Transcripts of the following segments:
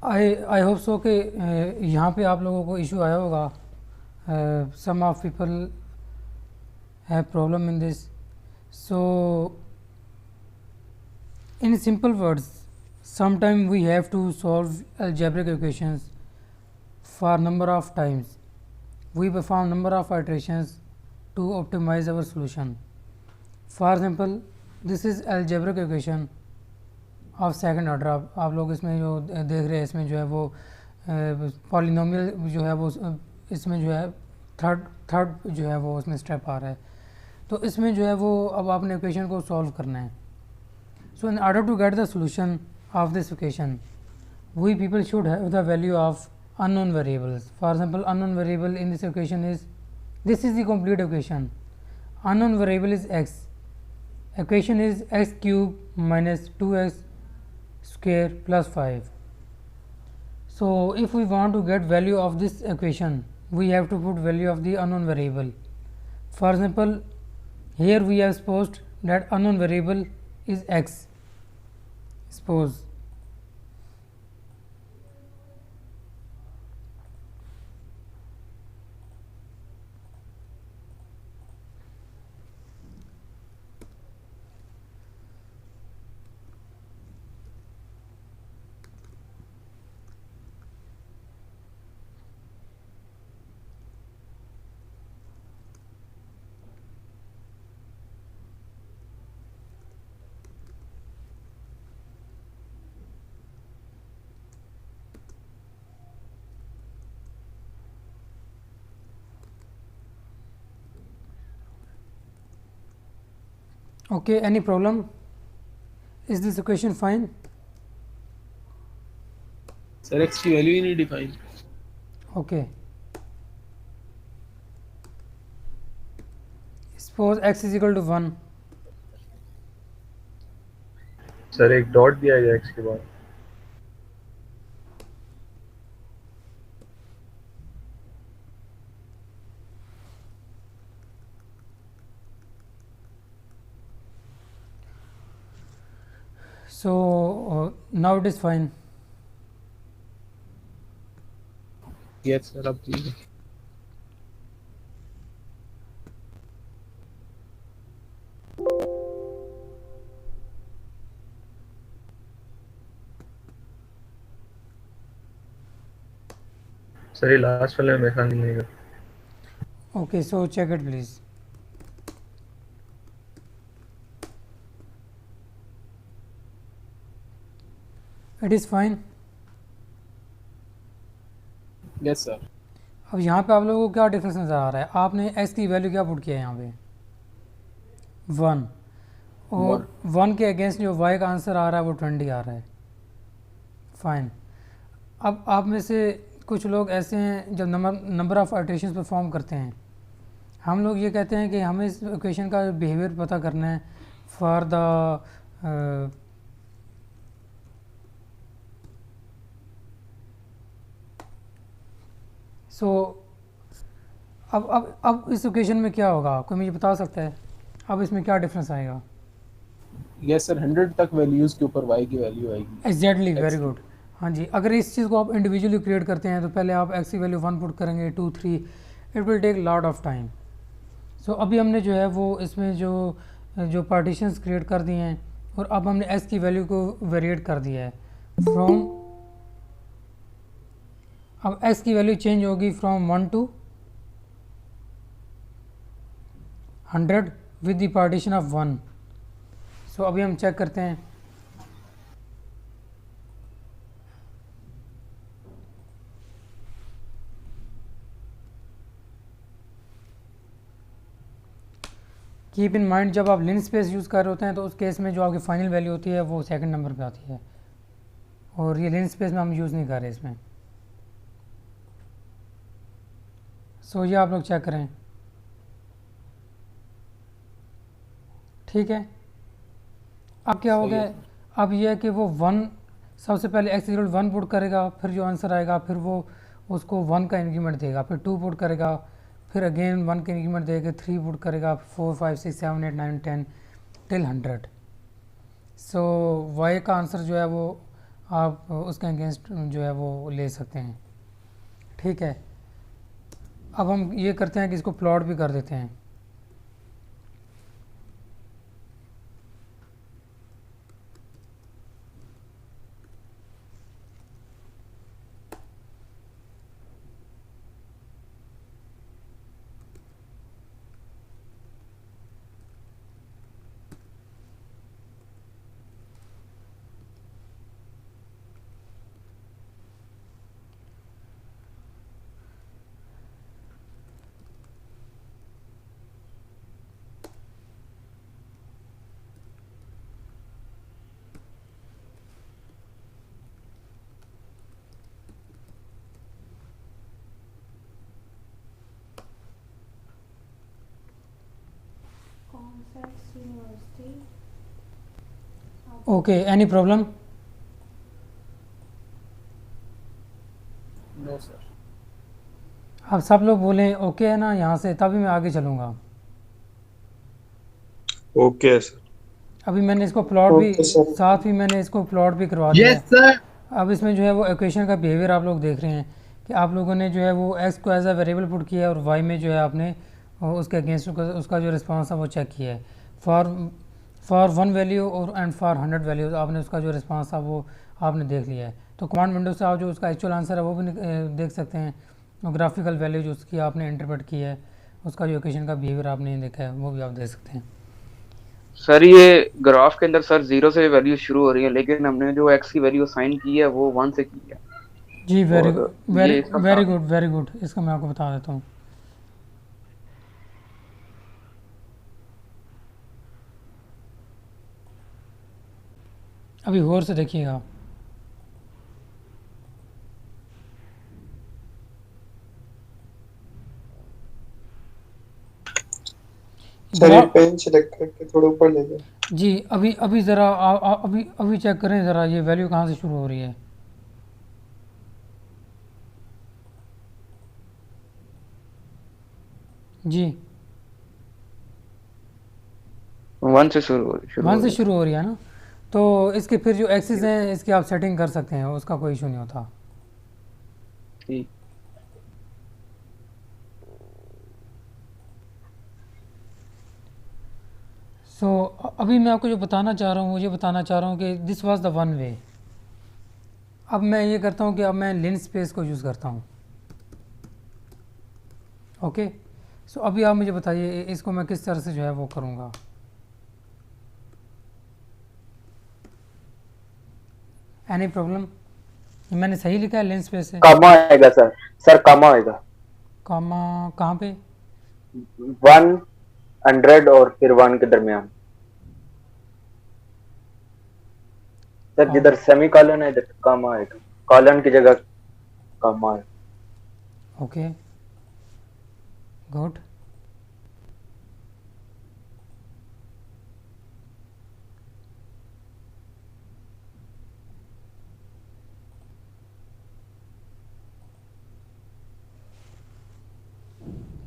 I hope so कि यहाँ पे आप लोगों को इशू आया होगा. Some of people have problem in this. So in simple words, sometimes we have to solve algebraic equations for number of times. We perform number of iterations to optimize our solution. For example, this is algebraic equation of second order. आप लोग इसमें जो देख रहे हैं इसमें जो है वो पॉलिनोमियल जो है वो इसमें जो है थर्ड जो है वो उसमें स्टेप आ रहा है. तो इसमें जो है वो अब आपने इक्वेशन को सॉल्व करना है. So in order to get the solution of this equation we people should have the value of unknown variables. For example, unknown variable in this equation is, this is the complete equation. Unknown variable is x. Equation is x cube minus 2x square plus 5. So if we want to get value of this equation, we have to put value of the unknown variable. For example, here we have supposed that unknown variable is x. Suppose okay, any problem? Is this equation fine? Sir x की value ही नहीं define. Okay. Suppose x is equal to 1. Sir एक dot दिया है x के बाद. So now it is fine. Yes sir अब ठीक है. सर ये लास्ट वाले में मेरे ख्याल नहीं है. Okay, so check it please. It is fine. Yes sir. अब यहाँ पे आप लोगों को क्या डिफरेंस नज़र आ रहा है? आपने x की वैल्यू क्या पुट किया है यहाँ पे? 1. और 1 के अगेंस्ट जो y का आंसर आ रहा है वो 20 आ रहा है. फाइन. अब आप में से कुछ लोग ऐसे हैं जब नंबर ऑफ़ आइटरेशंस परफॉर्म करते हैं, हम लोग ये कहते हैं कि हमें इस इक्वेशन का बिहेवियर पता करना है फॉर द सो अब इस इक्वेशन में क्या होगा, कोई मुझे बता सकता है? अब इसमें क्या डिफरेंस आएगा? यस सर 100 तक वैल्यूज के ऊपर y की वैल्यू आएगी. Exactly, very good. हाँ जी, अगर इस चीज़ को आप इंडिविजुअली क्रिएट करते हैं तो पहले आप x की वैल्यू 1 पुट करेंगे, 2, 3, it will take lot of time. So अभी हमने जो है वो इसमें जो पार्टीशंस क्रिएट कर दिए हैं और अब हमने x की वैल्यू को वेरिएट कर दिया है फ्रॉम, अब x की वैल्यू चेंज होगी from 1 to 100 with the partition of 1. सो अभी हम चेक करते हैं. कीप इन माइंड, जब आप लिन स्पेस यूज़ कर रहे होते हैं तो उस केस में जो आपकी फाइनल वैल्यू होती है वो सेकंड नंबर पे आती है, और ये लिन स्पेस में हम यूज़ नहीं कर रहे इसमें. सो ये आप लोग चेक करें. ठीक है. अब क्या हो गया, अब यह है कि वो 1 सबसे पहले x इक्वल 1 पुट करेगा, फिर जो आंसर आएगा फिर वो उसको 1 का इंक्रीमेंट देगा, फिर 2 पुट करेगा, फिर अगेन 1 का इंक्रीमेंट देके 3 पुट करेगा, 4, 5, 6, 7, 8, 9, 10 टिल 100. सो y का आंसर जो है वो आप उसके अगेंस्ट जो है वो ले सकते हैं। ठीक है, अब हम ये करते हैं कि इसको प्लॉट भी कर देते हैं। Comsat University. Okay, any problem? No sir. आप सब लोग बोलें ओके है ना यहाँ से, तभी मैं आगे चलूँगा। Okay sir. अभी मैंने इसको प्लॉट भी ओके सर। साथ ही मैंने इसको प्लॉट भी करवा दिया है। सर। अब इसमें जो है वो इक्वेशन का बिहेवियर आप लोग देख रहे हैं कि आप लोगों ने जो है वो एक्स को एज अ वेरिएबल पुट किया है और वाई में जो है आपने उसके अगेंस्ट उसका जो रिस्पांस है वो चेक किया है। फॉर वन वैल्यू और एंड फॉर 100 वैल्यूज आपने उसका जो रिस्पांस था वो आपने देख लिया है। तो कमांड विंडो से आप जो उसका एक्चुअल आंसर है वो भी देख सकते हैं, और ग्राफिकल वैल्यू जो उसकी आपने इंटरप्रेट की है, उसका जो इक्वेशन का बिहेवियर आपने देखा है वो भी आप देख सकते हैं। सर ये ग्राफ के अंदर सर 0 से वैल्यू शुरू हो रही है, लेकिन हमने जो x की वैल्यू असाइन की है वो 1 से की है। जी, वेरी और वेरी ये इसका वेरी गुड, वेरी गुड। इसका मैं आपको बता देता हूँ। अभी गौर से देखिएगा। सर ये ग्राफ पेन सेलेक्ट करके थोड़ा ऊपर ले जाओ। जी, अभी अभी ज़रा अभी अभी चेक करें ज़रा, ये वैल्यू कहाँ से शुरू हो रही है। जी, 1 से शुरू हो वन से रही है। शुरू हो रही है ना, तो इसके फिर जो एक्सिस हैं इसकी आप सेटिंग कर सकते हैं, उसका कोई इशू नहीं होता। ठीक। सो अभी मैं आपको जो बताना चाह रहा हूँ वो ये बताना चाह रहा हूँ कि दिस वाज द वन वे। अब मैं ये करता हूँ कि अब मैं लिन स्पेस को यूज़ करता हूँ। ओके, सो अभी आप मुझे बताइए इसको मैं किस तरह से जो है वो करूँगा। Any problem? मैंने सही लिखा है लिन स्पेस से? कामा आएगा सर। सर कामा आएगा कामा कहाँ पे? 100 और फिर 1 के दरमियान सर, जिधर सेमी कॉलन है इधर कामा आएगा, कॉलन की जगह कामा आएगा। Okay, good.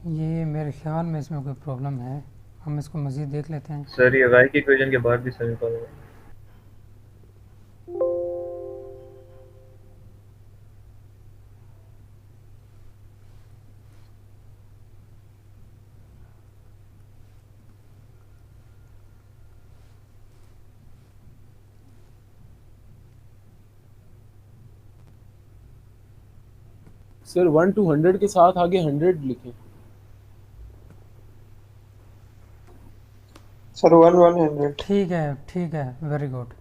ये मेरे ख्याल में इसमें कोई प्रॉब्लम है, हम इसको मज़ीद देख लेते हैं। सर ये वाई की इक्वेशन के बाद भी सेमीकोलन है। सर 1 to 100 के साथ आगे 100 लिखें। सर 100। ठीक है, वेरी गुड।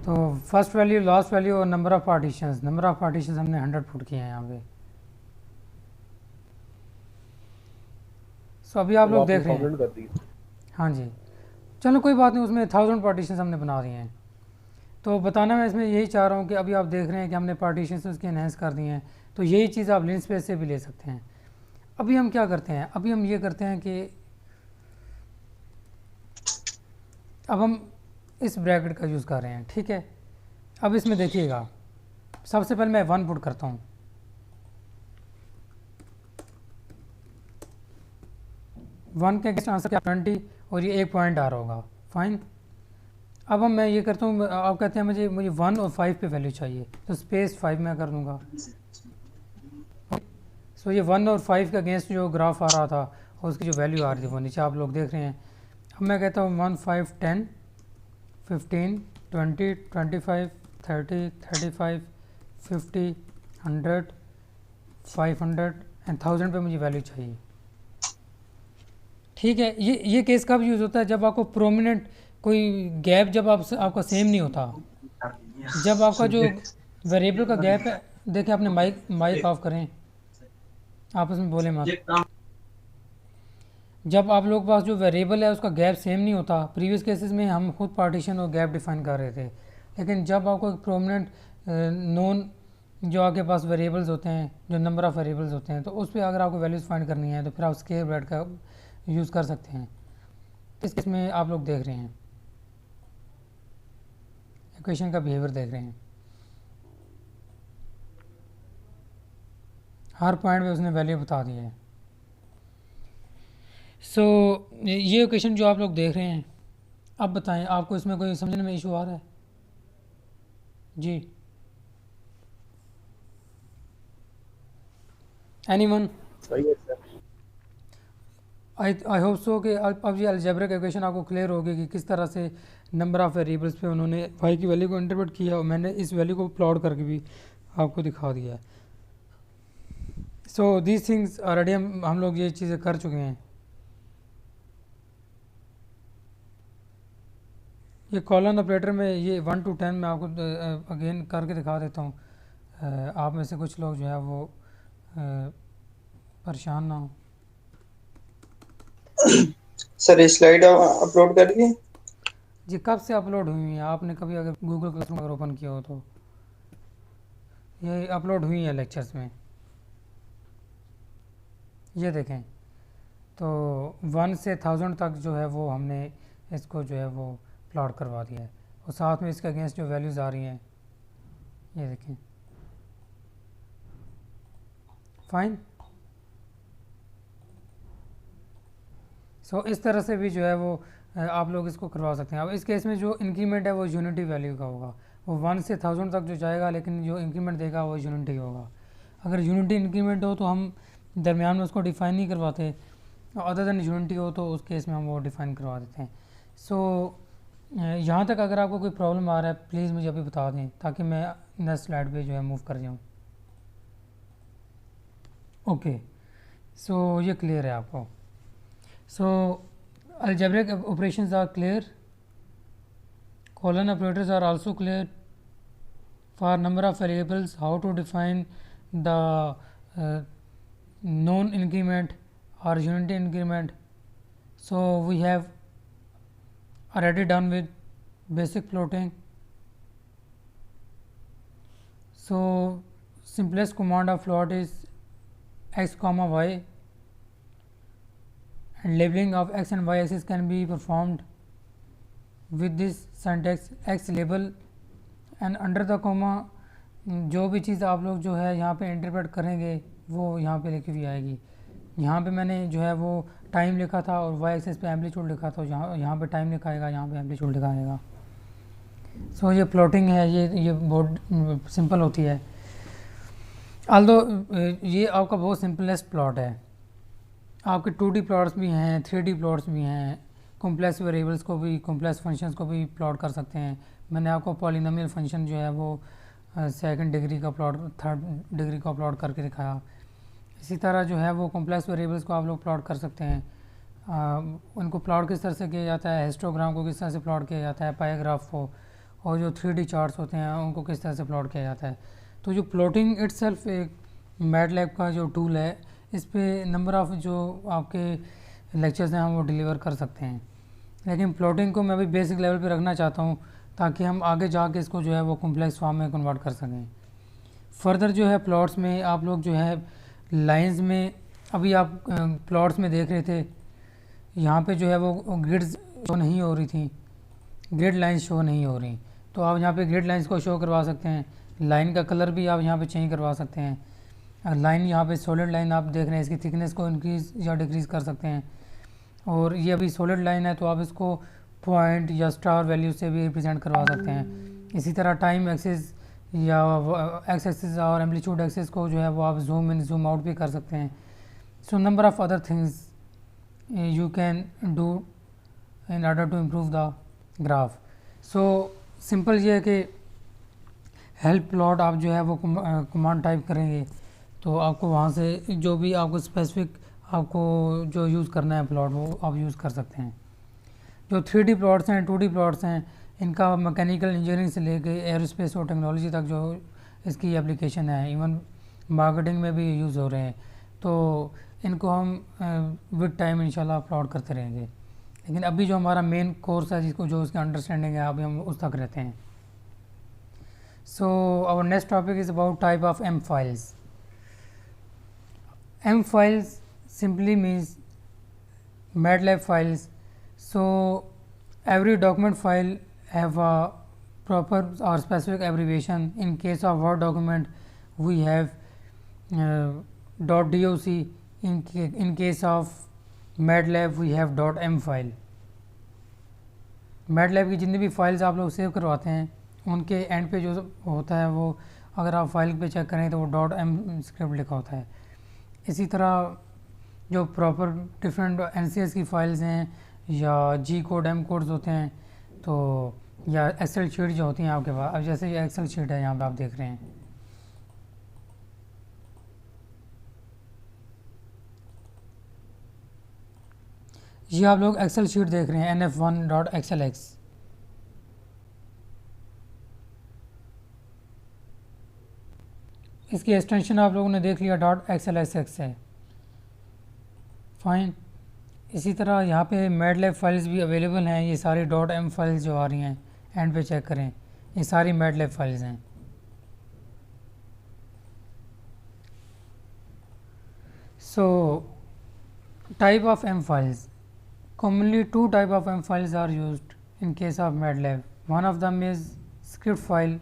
तो फर्स्ट वैल्यू, लास्ट वैल्यू और नंबर ऑफ़ पार्टीशंस हमने 100 पुट किए हैं यहाँ पे। सो अभी आप लोग देख रहे हैं। 1000 कर दी। हाँ जी, चलो कोई बात नहीं, उसमें 1000 पार्टीशंस हमने बना दिए हैं। तो बताना मैं इसमें यही चाह रहा हूँ कि अभी आप देख रहे हैं कि हमने पार्टीशंस उसके एनहेंस कर दिए हैं, तो यही चीज़ आप लिन स्पेस से भी ले सकते हैं। अभी हम क्या करते हैं, अभी हम ये करते हैं कि अब हम इस ब्रैकेट का यूज़ कर रहे हैं। ठीक है, अब इसमें देखिएगा, सबसे पहले मैं 1 पुट करता हूँ। 1 के अगेंस्ट आंसर क्या 20, और ये 1 पॉइंट आ रहा होगा, फाइन। अब हम मैं ये करता हूँ, आप कहते हैं मुझे मुझे 1 और 5 पे वैल्यू चाहिए, तो स्पेस 5 मैं कर दूँगा। सो ये 1 और 5 के अगेंस्ट जो ग्राफ आ रहा था और उसकी जो वैल्यू आ रही थी वो नीचे आप लोग देख रहे हैं। अब मैं कहता हूँ 1 5 10 15 20 25 30 35 50 100 500 एंड 1000 पे मुझे वैल्यू चाहिए। ठीक है, ये केस कब यूज़ होता है? जब आपको प्रोमिनेंट कोई गैप जब आपका सेम नहीं होता, जब आपका जो वेरिएबल का गैप है। देखिए आपने माइक ऑफ करें, आपस में बोले मत। जब आप लोग के पास जो वेरिएबल है उसका गैप सेम नहीं होता, प्रीवियस केसेस में हम खुद पार्टीशन और गैप डिफाइन कर रहे थे, लेकिन जब आपको एक प्रोमिनेंट नोन जो आपके पास वेरिएबल्स होते हैं, जो नंबर ऑफ़ वेरिएबल्स होते हैं, तो उस पर अगर आपको वैल्यूज़ फाइंड करनी है तो फिर आप स्क्वायर ब्रैकेट का यूज़ कर सकते हैं। इस केस में आप लोग देख रहे हैं इक्वेशन का बिहेवियर देख रहे हैं, हर पॉइंट पे उसने वैल्यू बता दी है। सो ये इक्वेशन जो आप लोग देख रहे हैं, अब बताएं आपको इसमें कोई समझने में इशू आ रहा है? जी, एनीवन? सही है सर। आई होप सो कि अब ये अलजेब्रिक इक्वेशन आपको क्लियर होगी कि किस तरह से नंबर ऑफ़ वेरिएबल्स पे उन्होंने y की वैल्यू को इंटरप्रेट किया, और मैंने इस वैल्यू को प्लॉट करके भी आपको दिखा दिया है। सो दीज थिंग्स ऑलरेडी हम लोग ये चीज़ें कर चुके हैं। ये कॉलन ऑपरेटर में ये 1 to 10 मैं आपको अगेन करके दिखा देता हूँ, आप में से कुछ लोग जो है वो परेशान ना हो। सर ये स्लाइड अपलोड कर दिए? जी कब से अपलोड हुई है? आपने कभी अगर गूगल क्लासरूम अगर ओपन किया हो तो ये अपलोड हुई है लेक्चर्स में, ये देखें। तो 1 से 1000 तक जो है वो हमने इसको जो है वो प्लॉट करवा दिया है, और साथ में इसके अगेंस्ट जो वैल्यूज़ आ रही हैं ये देखें। फाइन। सो इस तरह से भी जो है वो आप लोग इसको करवा सकते हैं। अब इस केस में जो इंक्रीमेंट है वो यूनिटी वैल्यू का होगा, वो 1 से 1000 तक जो जाएगा, लेकिन जो इंक्रीमेंट देगा वो यूनिटी होगा। अगर यूनिटी इंक्रीमेंट हो तो हम दरमियान में उसको डिफ़ाइन नहीं करवाते, अदर देन यूनिटी हो तो उस केस में हम वो डिफ़ाइन करवा देते हैं। सो यहाँ तक अगर आपको कोई प्रॉब्लम आ रहा है प्लीज़ मुझे अभी बता दें, ताकि मैं नेक्स्ट स्लाइड पे जो है मूव कर जाऊँ। ओके, सो ये क्लियर है आपको। सो algebraic operations are clear, colon operators are also clear. For number of variables, how to define the known increment or unity increment, so we have already done with basic plotting. So simplest command of plot is x comma y, and labeling of x and y axis can be performed with this syntax x label and under the comma जो भी चीज़ आप लोग जो है यहाँ पे interpret करेंगे वो यहाँ पे लिखी हुई आएगी। यहाँ पे मैंने जो है वो टाइम लिखा था और y एक्सिस पे एम्पलीट्यूड लिखा था, यहाँ पे टाइम लिखा आएगा, यहाँ पे एम्पलीट्यूड लिखा आएगा। सो ये प्लॉटिंग है, ये बहुत सिंपल होती है। आल्दो ये आपका बहुत सिंपलेस्ट प्लॉट है। आपके 2D प्लॉट्स भी हैं, 3D प्लॉट्स भी हैं, कॉम्प्लेक्स वेरिएबल्स को भी, कॉम्प्लेक्स फंक्शंस को भी प्लॉट कर सकते हैं। मैंने आपको पॉलिनोमियल फंक्शन जो है वो सेकंड डिग्री का प्लॉट, थर्ड डिग्री का प्लॉट करके दिखाया। इसी तरह जो है वो कॉम्प्लेक्स वेरिएबल्स को आप लोग प्लॉट कर सकते हैं। उनको प्लॉट किस तरह से किया जाता है, हिस्टोग्राम को किस तरह से प्लॉट किया जाता है, पाइग्राफ को, और जो 3D चार्ट्स होते हैं उनको किस तरह से प्लॉट किया जाता है। तो जो प्लॉटिंग इट्सेल्फ एक मैटलैब का जो टूल है, इस पे नंबर ऑफ़ जो आपके लेक्चर्स हैं हम वो डिलीवर कर सकते हैं, लेकिन प्लॉटिंग को मैं भी बेसिक लेवल पे रखना चाहता हूँ ताकि हम आगे जाके इसको जो है वो कॉम्प्लेक्स फॉर्म में कन्वर्ट कर सकें। फर्दर जो है प्लॉट्स में आप लोग जो है लाइंस में, अभी आप प्लॉट्स में देख रहे थे यहाँ पे जो है वो ग्रिड्स शो नहीं हो रही थी, ग्रिड लाइन्स शो नहीं हो रही, तो आप यहाँ पे ग्रिड लाइन्स को शो करवा सकते हैं। लाइन का कलर भी आप यहाँ पे चेंज करवा सकते हैं। लाइन यहाँ पे सॉलिड लाइन आप देख रहे हैं, इसकी थिकनेस को इंक्रीज़ या डिक्रीज़ कर सकते हैं। और ये अभी सॉलिड लाइन है तो आप इसको पॉइंट या स्टार वैल्यू से भी रिप्रेजेंट करवा सकते हैं। इसी तरह टाइम एक्सिस या एक्स एक्सिस और एम्पलीट्यूड एक्सिस को जो है वो आप जूम इन जूम आउट भी कर सकते हैं। So number of other things you can do in order to improve the graph. So simple ये है कि हेल्प प्लॉट आप जो है वो कमांड टाइप करेंगे तो आपको वहाँ से जो भी आपको स्पेसिफिक आपको जो यूज़ करना है प्लॉट वो आप यूज़ कर सकते हैं। जो 3D प्लॉट्स हैं 2D प्लॉट्स हैं इनका मैकेनिकल इंजीनियरिंग से लेके एयरोस्पेस और टेक्नोलॉजी तक जो इसकी एप्लीकेशन है, इवन मार्केटिंग में भी यूज़ हो रहे हैं। तो इनको हम विद टाइम इंशाल्लाह अपलोड करते रहेंगे, लेकिन अभी जो हमारा मेन कोर्स है जिसको जो उसकी अंडरस्टैंडिंग है अभी हम उस तक रहते हैं। So our next topic is about type of M files. M files simply means MATLAB files. So every document file have a proper or specific abbreviation. In case of Word document we have .doc. In case of MATLAB we have .m file. MATLAB की जितनी भी files आप लोग save करवाते हैं उनके and पे जो होता है वो अगर आप फाइल पे चेक करें तो वो .m स्क्रिप्ट लिखा होता है। इसी तरह जो प्रॉपर डिफरेंट NCS की फाइल्स हैं या G कोड M कोड्स होते हैं तो या एक्सेल शीट जो होती हैं आपके पास, अब जैसे ये एक्सेल शीट है यहाँ पे आप देख रहे हैं, ये आप लोग एक्सेल शीट देख रहे हैं nf1.xlx। इसकी एक्सटेंशन आप लोगों ने देख लिया .xlsx है, फाइन। इसी तरह यहाँ पे MATLAB फाइल्स भी अवेलेबल हैं। ये सारी .m फाइल्स जो आ रही हैं एंड पे चेक करें, ये सारी MATLAB फाइल्स हैं। So type of m files, commonly two type of m files are used in case of MATLAB. One of them is script file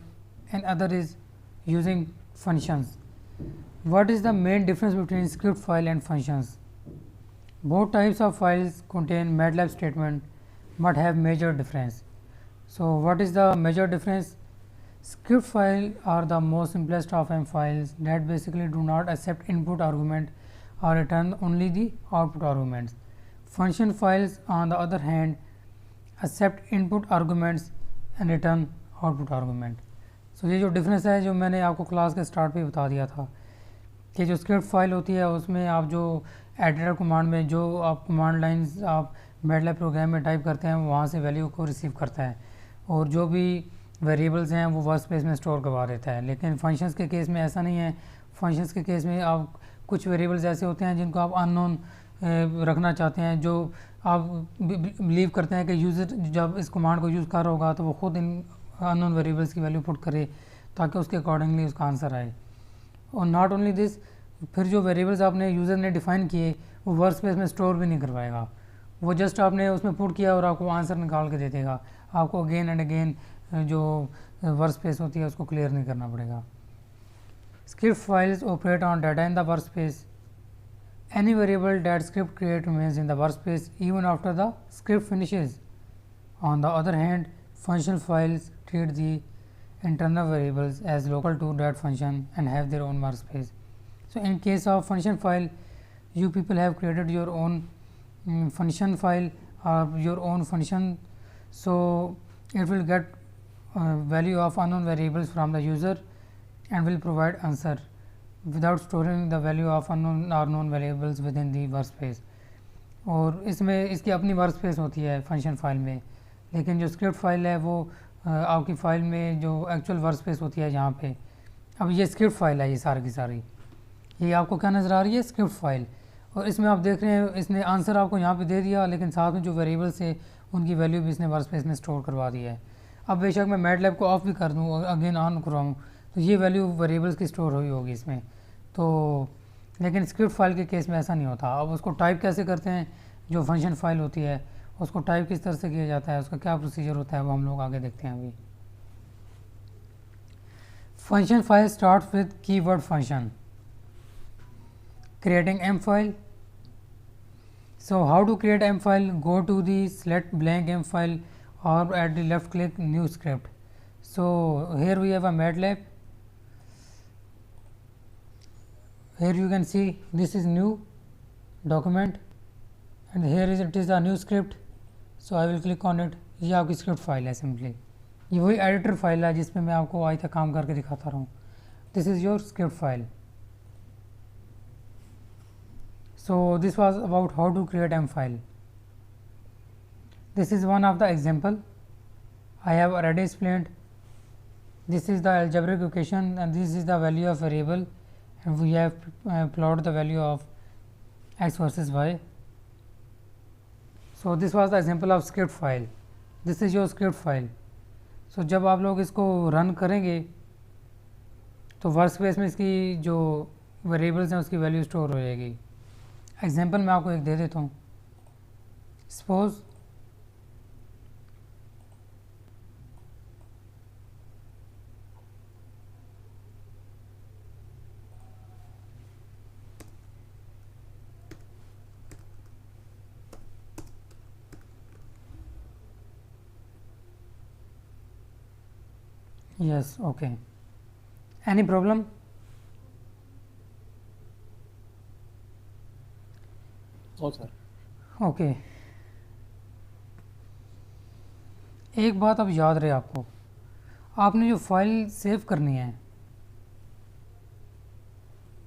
and other is using functions. What is the main difference between script file and functions? Both types of files contain MATLAB statement but have major difference. So what is the major difference? Script file are the most simplest of m files that basically do not accept input argument or return only the output arguments. Function files on the other hand accept input arguments and return output argument. So ये जो difference है जो मैंने आपको class के start पे बता दिया था कि जो स्क्रिप्ट फाइल होती है उसमें आप जो एडिटर कमांड में जो आप कमांड लाइंस आप MATLAB प्रोग्राम में टाइप करते हैं वहाँ से वैल्यू को रिसीव करता है और जो भी वेरिएबल्स हैं वो वर्क स्पेस में स्टोर करवा देता है। लेकिन फंक्शंस के केस में ऐसा नहीं है। फंक्शंस के केस में आप कुछ वेरिएबल्स ऐसे होते हैं जिनको आप अननोन रखना चाहते हैं, जो आप बिलीव करते हैं कि यूज़र जब इस कमांड को यूज़ कर रहा होगा तो वो ख़ुद इन अननोन वेरिएबल्स की वैल्यू पुट करे ताकि उसके अकॉर्डिंगली उसका आंसर आए। और नॉट ओनली दिस, फिर जो वेरिएबल्स आपने यूज़र ने डिफ़ाइन किए वो वर्क स्पेस में स्टोर भी नहीं करवाएगा, वो जस्ट आपने उसमें पुट किया और आपको आंसर निकाल के दे देगा। आपको अगेन एंड अगेन जो वर्क स्पेस होती है उसको क्लियर नहीं करना पड़ेगा। Script files operate on data in the work space. Any variable that script create remains in the workspace even after the script finishes. On the other hand, function files treat the internal variables as local to that function and have their own workspace. So in case of function file, you people have created your own function file or your own function, so it will get value of unknown variables from the user and will provide answer without storing the value of unknown or known variables within the workspace. और इसमें इसकी अपनी workspace होती है function file में, लेकिन जो script file है वो आपकी फ़ाइल में जो एक्चुअल वर्कस्पेस होती है यहाँ पे। अब ये स्क्रिप्ट फाइल है, ये सारी की सारी, ये आपको क्या नज़र आ रही है, स्क्रिप्ट फाइल। और इसमें आप देख रहे हैं इसने आंसर आपको यहाँ पे दे दिया, लेकिन साथ में जो वेरिएबल्स है उनकी वैल्यू भी इसने वर्कस्पेस में स्टोर करवा दी है। अब बेशक मैं MATLAB को ऑफ भी कर दूँ और अगेन ऑन करवाऊँ तो ये वैल्यू वेरिएबल्स की स्टोर हुई होगी इसमें। तो लेकिन स्क्रिप्ट फाइल के केस में ऐसा नहीं होता। अब उसको टाइप कैसे करते हैं, जो फंक्शन फाइल होती है उसको टाइप किस तरह से किया जाता है, उसका क्या प्रोसीजर होता है वो हम लोग आगे देखते हैं। अभी function file start with keyword function, creating M file, So how to create M file? Go to the select blank M file or at the left click new script. So here we have a MATLAB. Here you can see this is new document and here is it is a new script. So I will click on it. ये आपकी script file है simply, ये वही editor file है जिसमें मैं आपको आज तक काम करके दिखाता रहा हूँ. This is your script file. So this was about how to create M file. This is one of the example I have already explained. This is the algebraic equation and this is the value of variable and we have plotted the value of x versus y. So this was the example of script file. This is your script file. So जब आप लोग इसको run करेंगे तो work space में इसकी जो variables हैं उसकी वैल्यू स्टोर हो जाएगी. एग्जाम्पल मैं आपको एक दे देता हूँ. Suppose yes, okay. Any problem? No sir. Okay एक बात अब याद रहे आपको, आपने जो फाइल सेव करनी है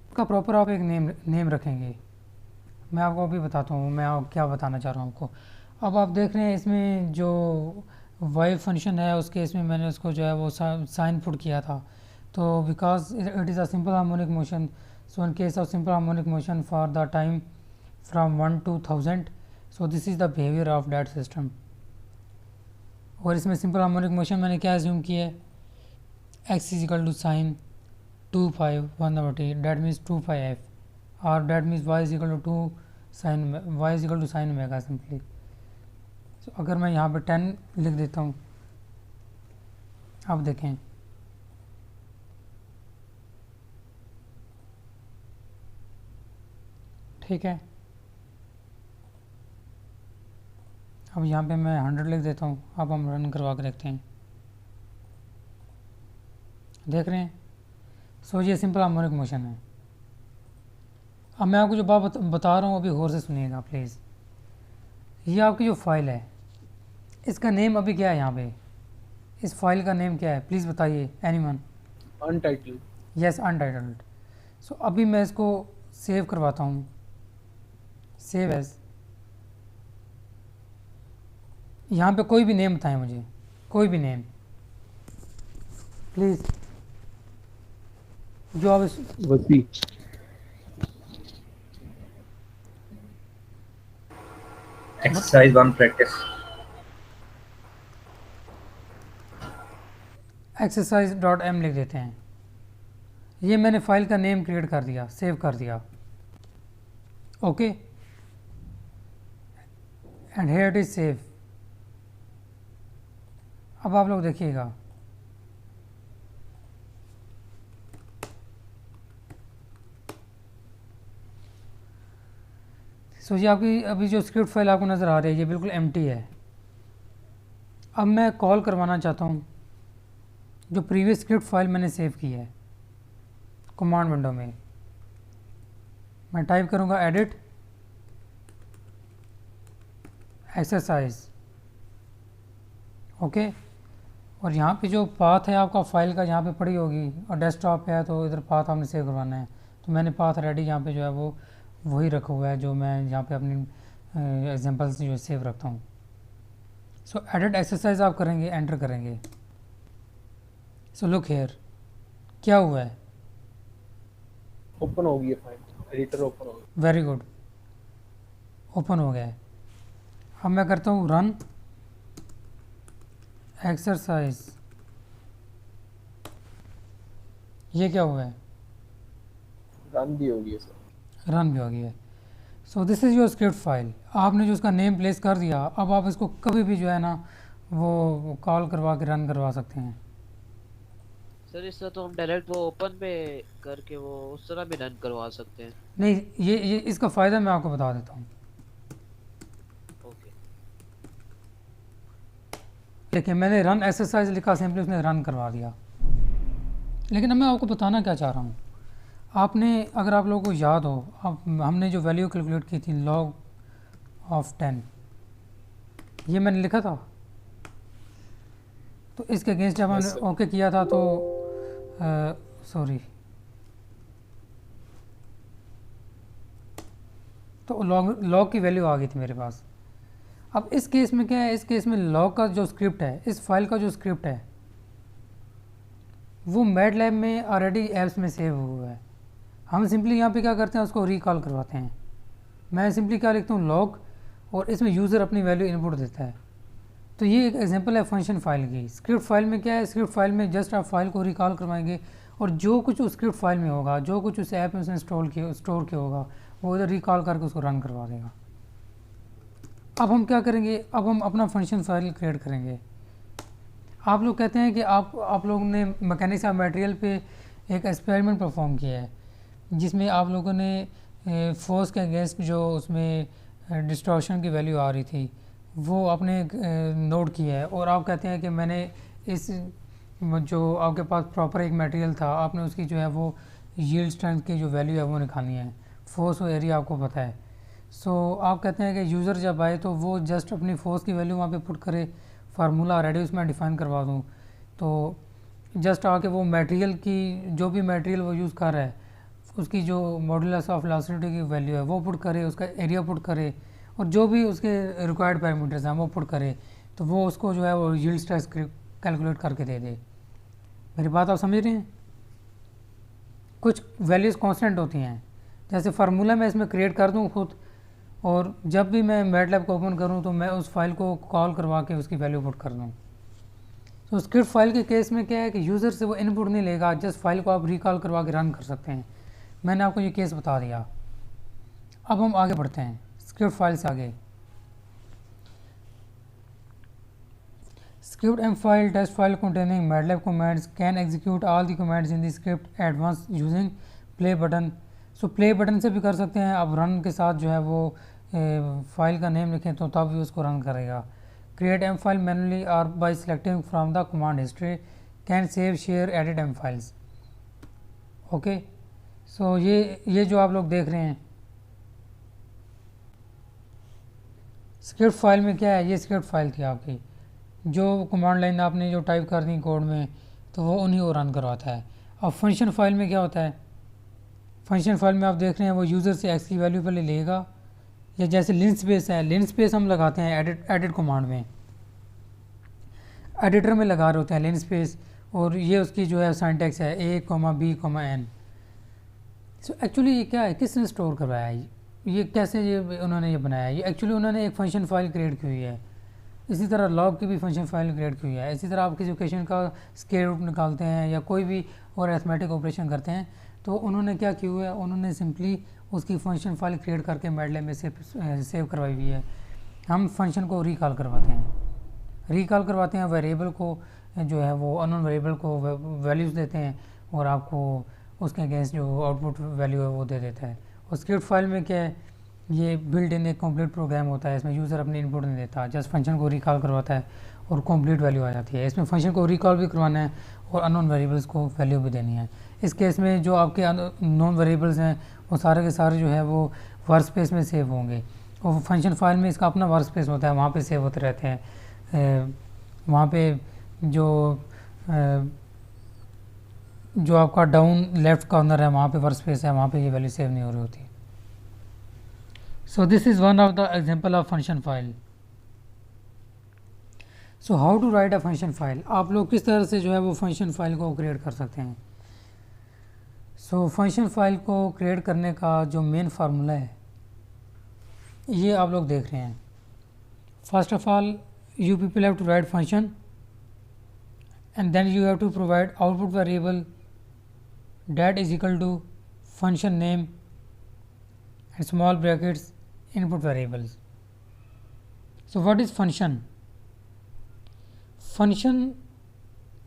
उसका प्रॉपर आप एक नेम रखेंगे. मैं आपको अभी बताता हूँ मैं क्या बताना चाह रहा हूँ आपको. अब आप देख रहे हैं इसमें जो वाई फंक्शन है उसके इसमें मैंने उसको जो है वो साइन पुट किया था. तो because it is a simple harmonic motion, so in case of simple harmonic motion for the time from 1 to 1000, so this is the behavior of that system. और इसमें सिंपल हार्मोनिक मोशन मैंने क्या assume किया है, x is equal to sine 2 pi 1/t, that means 2 pi f और that means y is equal to sine omega simply. So अगर मैं यहाँ पे 10 लिख देता हूँ, आप देखें ठीक है. अब यहाँ पे मैं 100 लिख देता हूँ. अब हम रन करवा के देखते हैं. देख रहे हैं. सो ये सिंपल हार्मोनिक मोशन है. अब मैं आपको जो बात बता रहा हूँ अभी गौर से सुनिएगा प्लीज़. ये आपकी जो फाइल है इसका नेम अभी क्या है, यहाँ पे इस फाइल का नेम क्या है प्लीज़ बताइए anyone. Untitled. Yes untitled. So अभी मैं इसको सेव करवाता हूँ. सेव एज, यहाँ पे कोई भी नेम बताएं मुझे, कोई भी नेम प्लीज़ जो आप वसी. Exercise 1 practice. exercise.m लिख देते हैं. ये मैंने फाइल का नेम क्रिएट कर दिया, सेव कर दिया. Okay and here it is save. अब आप लोग देखिएगा सो ये आपकी अभी जो स्क्रिप्ट फाइल आपको नज़र आ रही है ये बिल्कुल एम्प्टी है. अब मैं कॉल करवाना चाहता हूँ जो प्रीवियस स्क्रिप्ट फाइल मैंने सेव की है. कमांड विंडो में मैं टाइप करूँगा एडिट एक्सरसाइज. ओके और यहाँ पे जो पाथ है आपका फाइल का यहाँ पे पड़ी होगी और डेस्कटॉप पे है तो इधर पाथ आपने सेव करवाना है. तो मैंने पाथ रेडी यहाँ पे जो है वो वही रखा हुआ है जो मैं यहाँ पे अपनी एग्जांपल्स जो सेव रखता हूँ. सो एडिट एक्सरसाइज आप करेंगे, एंटर करेंगे. सो लुक हेयर क्या हुआ है, ओपन हो गई है फाइल, एडिटर ओपन हो गया. वेरी गुड ओपन हो गया है. अब मैं करता हूँ रन एक्सरसाइज. ये क्या हुआ है, रन भी हो गई है सर. रन भी हो गया है. सो this is your script file. आपने जो उसका नेम प्लेस कर दिया, अब आप इसको कभी भी जो है ना वो कॉल करवा के रन करवा सकते हैं. सर इससे तो हम डायरेक्ट वो ओपन पे करके वो उस तरह भी रन करवा सकते हैं. नहीं ये इसका फ़ायदा मैं आपको बता देता हूँ. देखिए मैंने रन एक्सरसाइज लिखा, सिंपली उसने रन करवा दिया। लेकिन अब मैं आपको बताना क्या चाह रहा हूँ, आपने अगर आप लोगों को याद हो, हमने जो वैल्यू कैलकुलेट की थी log of 10, ये मैंने लिखा था। तो इसके अगेंस्ट जब हमने ओके किया था तो सॉरी, तो log की वैल्यू आ गई थी मेरे पास। अब इस केस में क्या है, इस केस में log का जो स्क्रिप्ट है, इस फाइल का जो स्क्रिप्ट है वो मैटलैब में ऑलरेडी ऐप्स में सेव हुआ है। हम सिंपली यहाँ पे क्या करते हैं, उसको रिकॉल करवाते हैं। मैं सिंपली क्या लिखता हूँ log, और इसमें यूज़र अपनी वैल्यू इनपुट देता है। तो ये एक एग्जांपल है फंक्शन फाइल की। स्क्रिप्ट फाइल में क्या है, स्क्रिप्ट फाइल में जस्ट आप फाइल को रिकॉल करवाएंगे और जो कुछ उस स्क्रिप्ट फाइल में होगा, जो कुछ उस ऐप में उसने स्टोर किया होगा, वो उधर रिकॉल करके उसको रन करवा देगा। अब हम क्या करेंगे, अब हम अपना फंक्शन फाइल क्रिएट करेंगे। आप लोग कहते हैं कि आप लोगों ने मैकेनिक्स ऑफ मटेरियल पे एक एक्सपेरिमेंट परफॉर्म किया है, जिसमें आप लोगों ने फोर्स के अगेंस्ट जो उसमें डिस्टॉर्शन की वैल्यू आ रही थी वो आपने नोट किया है, और आप कहते हैं कि मैंने इस जो आपके पास प्रॉपर एक मटेरियल था, आपने उसकी जो है वो यील्ड स्ट्रेंथ की जो वैल्यू है वो निकालनी है, फोर्स और एरिया आपको पता है। सो आप कहते हैं कि यूज़र जब आए तो वो जस्ट अपनी फोर्स की वैल्यू वहाँ पे पुट करे, फार्मूला ऑलरेडी उसमें डिफ़ाइन करवा दूँ, तो जस्ट आके वो मटेरियल की जो भी मटेरियल वो यूज़ कर रहा है उसकी जो मॉडुलस ऑफ वेलोसिटी की वैल्यू है वो पुट करे, उसका एरिया पुट करे, और जो भी उसके रिक्वायर्ड पैरामीटर्स हैं वो पुट करे, तो वो उसको जो है वो यील्ड स्ट्रेस कैलकुलेट करके दे दे। मेरी बात आप समझ रहे हैं? कुछ वैल्यूज़ कांस्टेंट होती हैं, जैसे फार्मूला मैं इसमें क्रिएट कर दूं खुद, और जब भी मैं मैटलैब को ओपन करूं तो मैं उस फाइल को कॉल करवा के उसकी वैल्यू पुट कर दूं। तो स्क्रिप्ट फाइल के केस में क्या है कि यूज़र से वो इनपुट नहीं लेगा, जस्ट फाइल को आप रिकॉल करवा के रन कर सकते हैं। मैंने आपको ये केस बता दिया। अब हम आगे बढ़ते हैं स्क्रिप्ट फाइल से आगे। Script M file test file containing MATLAB commands can execute all the commands in the script at once using play button. So play button से भी कर सकते हैं। अब run के साथ जो है वो फाइल का नेम लिखें तो तब भी उसको रन करेगा। Create M file manually or by selecting from the command history, can save, share, edit M files. Okay, so ये जो आप लोग देख रहे हैं स्क्रिप्ट फाइल में क्या है, ये स्क्रिप्ट फाइल थी आपकी, जो कमांड लाइन आपने जो टाइप कर दी कोड में तो वो उन्हीं को रन करवाता है। अब फंक्शन फाइल में क्या होता है, फंक्शन फाइल में आप देख रहे हैं वो यूज़र से एक्स की वैल्यू पहले लेगा, या जैसे लिनस्पेस है, लिनस्पेस हम लगाते हैं एडिट कमांड में, एडिटर में लगा रहे होते हैं लिनस्पेस, और ये उसकी जो है सिंटैक्स है a,b,n। सो एक्चुअली ये क्या है, किसने स्टोर करवाया है, ये कैसे ये उन्होंने ये बनाया है, ये एक्चुअली उन्होंने एक फंक्शन फाइल क्रिएट की हुई है। इसी तरह लॉग की भी फंक्शन फाइल क्रिएट की हुई है। इसी तरह आप किसी क्वेश्चन का स्क्वायर रूट निकालते हैं या कोई भी और अरिथमेटिक ऑपरेशन करते हैं तो उन्होंने क्या किया हुआ है, उन्होंने सिंपली उसकी फंक्शन फाइल क्रिएट करके मैटलैब में सेव करवाई हुई है। हम फंक्शन को रिकॉल करवाते हैं, वेरिएबल को जो है वो अननोन वेरिएबल को वैल्यूज़ देते हैं और आपको उसके अगेंस्ट जो आउटपुट वैल्यू है वो दे देता है। और स्क्रिप्ट फाइल में क्या है, ये बिल्ड इन एक कंप्लीट प्रोग्राम होता है, इसमें यूज़र अपनी इनपुट नहीं देता, जस्ट फंक्शन को रिकॉल करवाता है और कंप्लीट वैल्यू आ जाती है। इसमें फंक्शन को रिकॉल भी करवाना है और अननोन वेरिएबल्स को वैल्यू भी देनी है। इस केस में जो आपके नॉन वेरिएबल्स हैं वो सारे के सारे जो है वो वर्क स्पेस में सेव होंगे, और फंक्शन फाइल में इसका अपना वर्क स्पेस होता है, वहाँ पे सेव होते रहते हैं। वहाँ पे जो आपका डाउन लेफ्ट कॉर्नर है वहाँ पे वर्क स्पेस है, वहाँ पे ये वैल्यू सेव नहीं हो रही होती। So this is one of the example of function file. So how to write a function file? आप लोग किस तरह से जो है वो फंक्शन फाइल को क्रिएट कर सकते हैं। So फंक्शन फाइल को क्रिएट करने का जो मेन फार्मूला है ये आप लोग देख रहे हैं। First of all you people have to write function and then you have to provide output variable that is equal to function name and small brackets input variables. So what is function? Function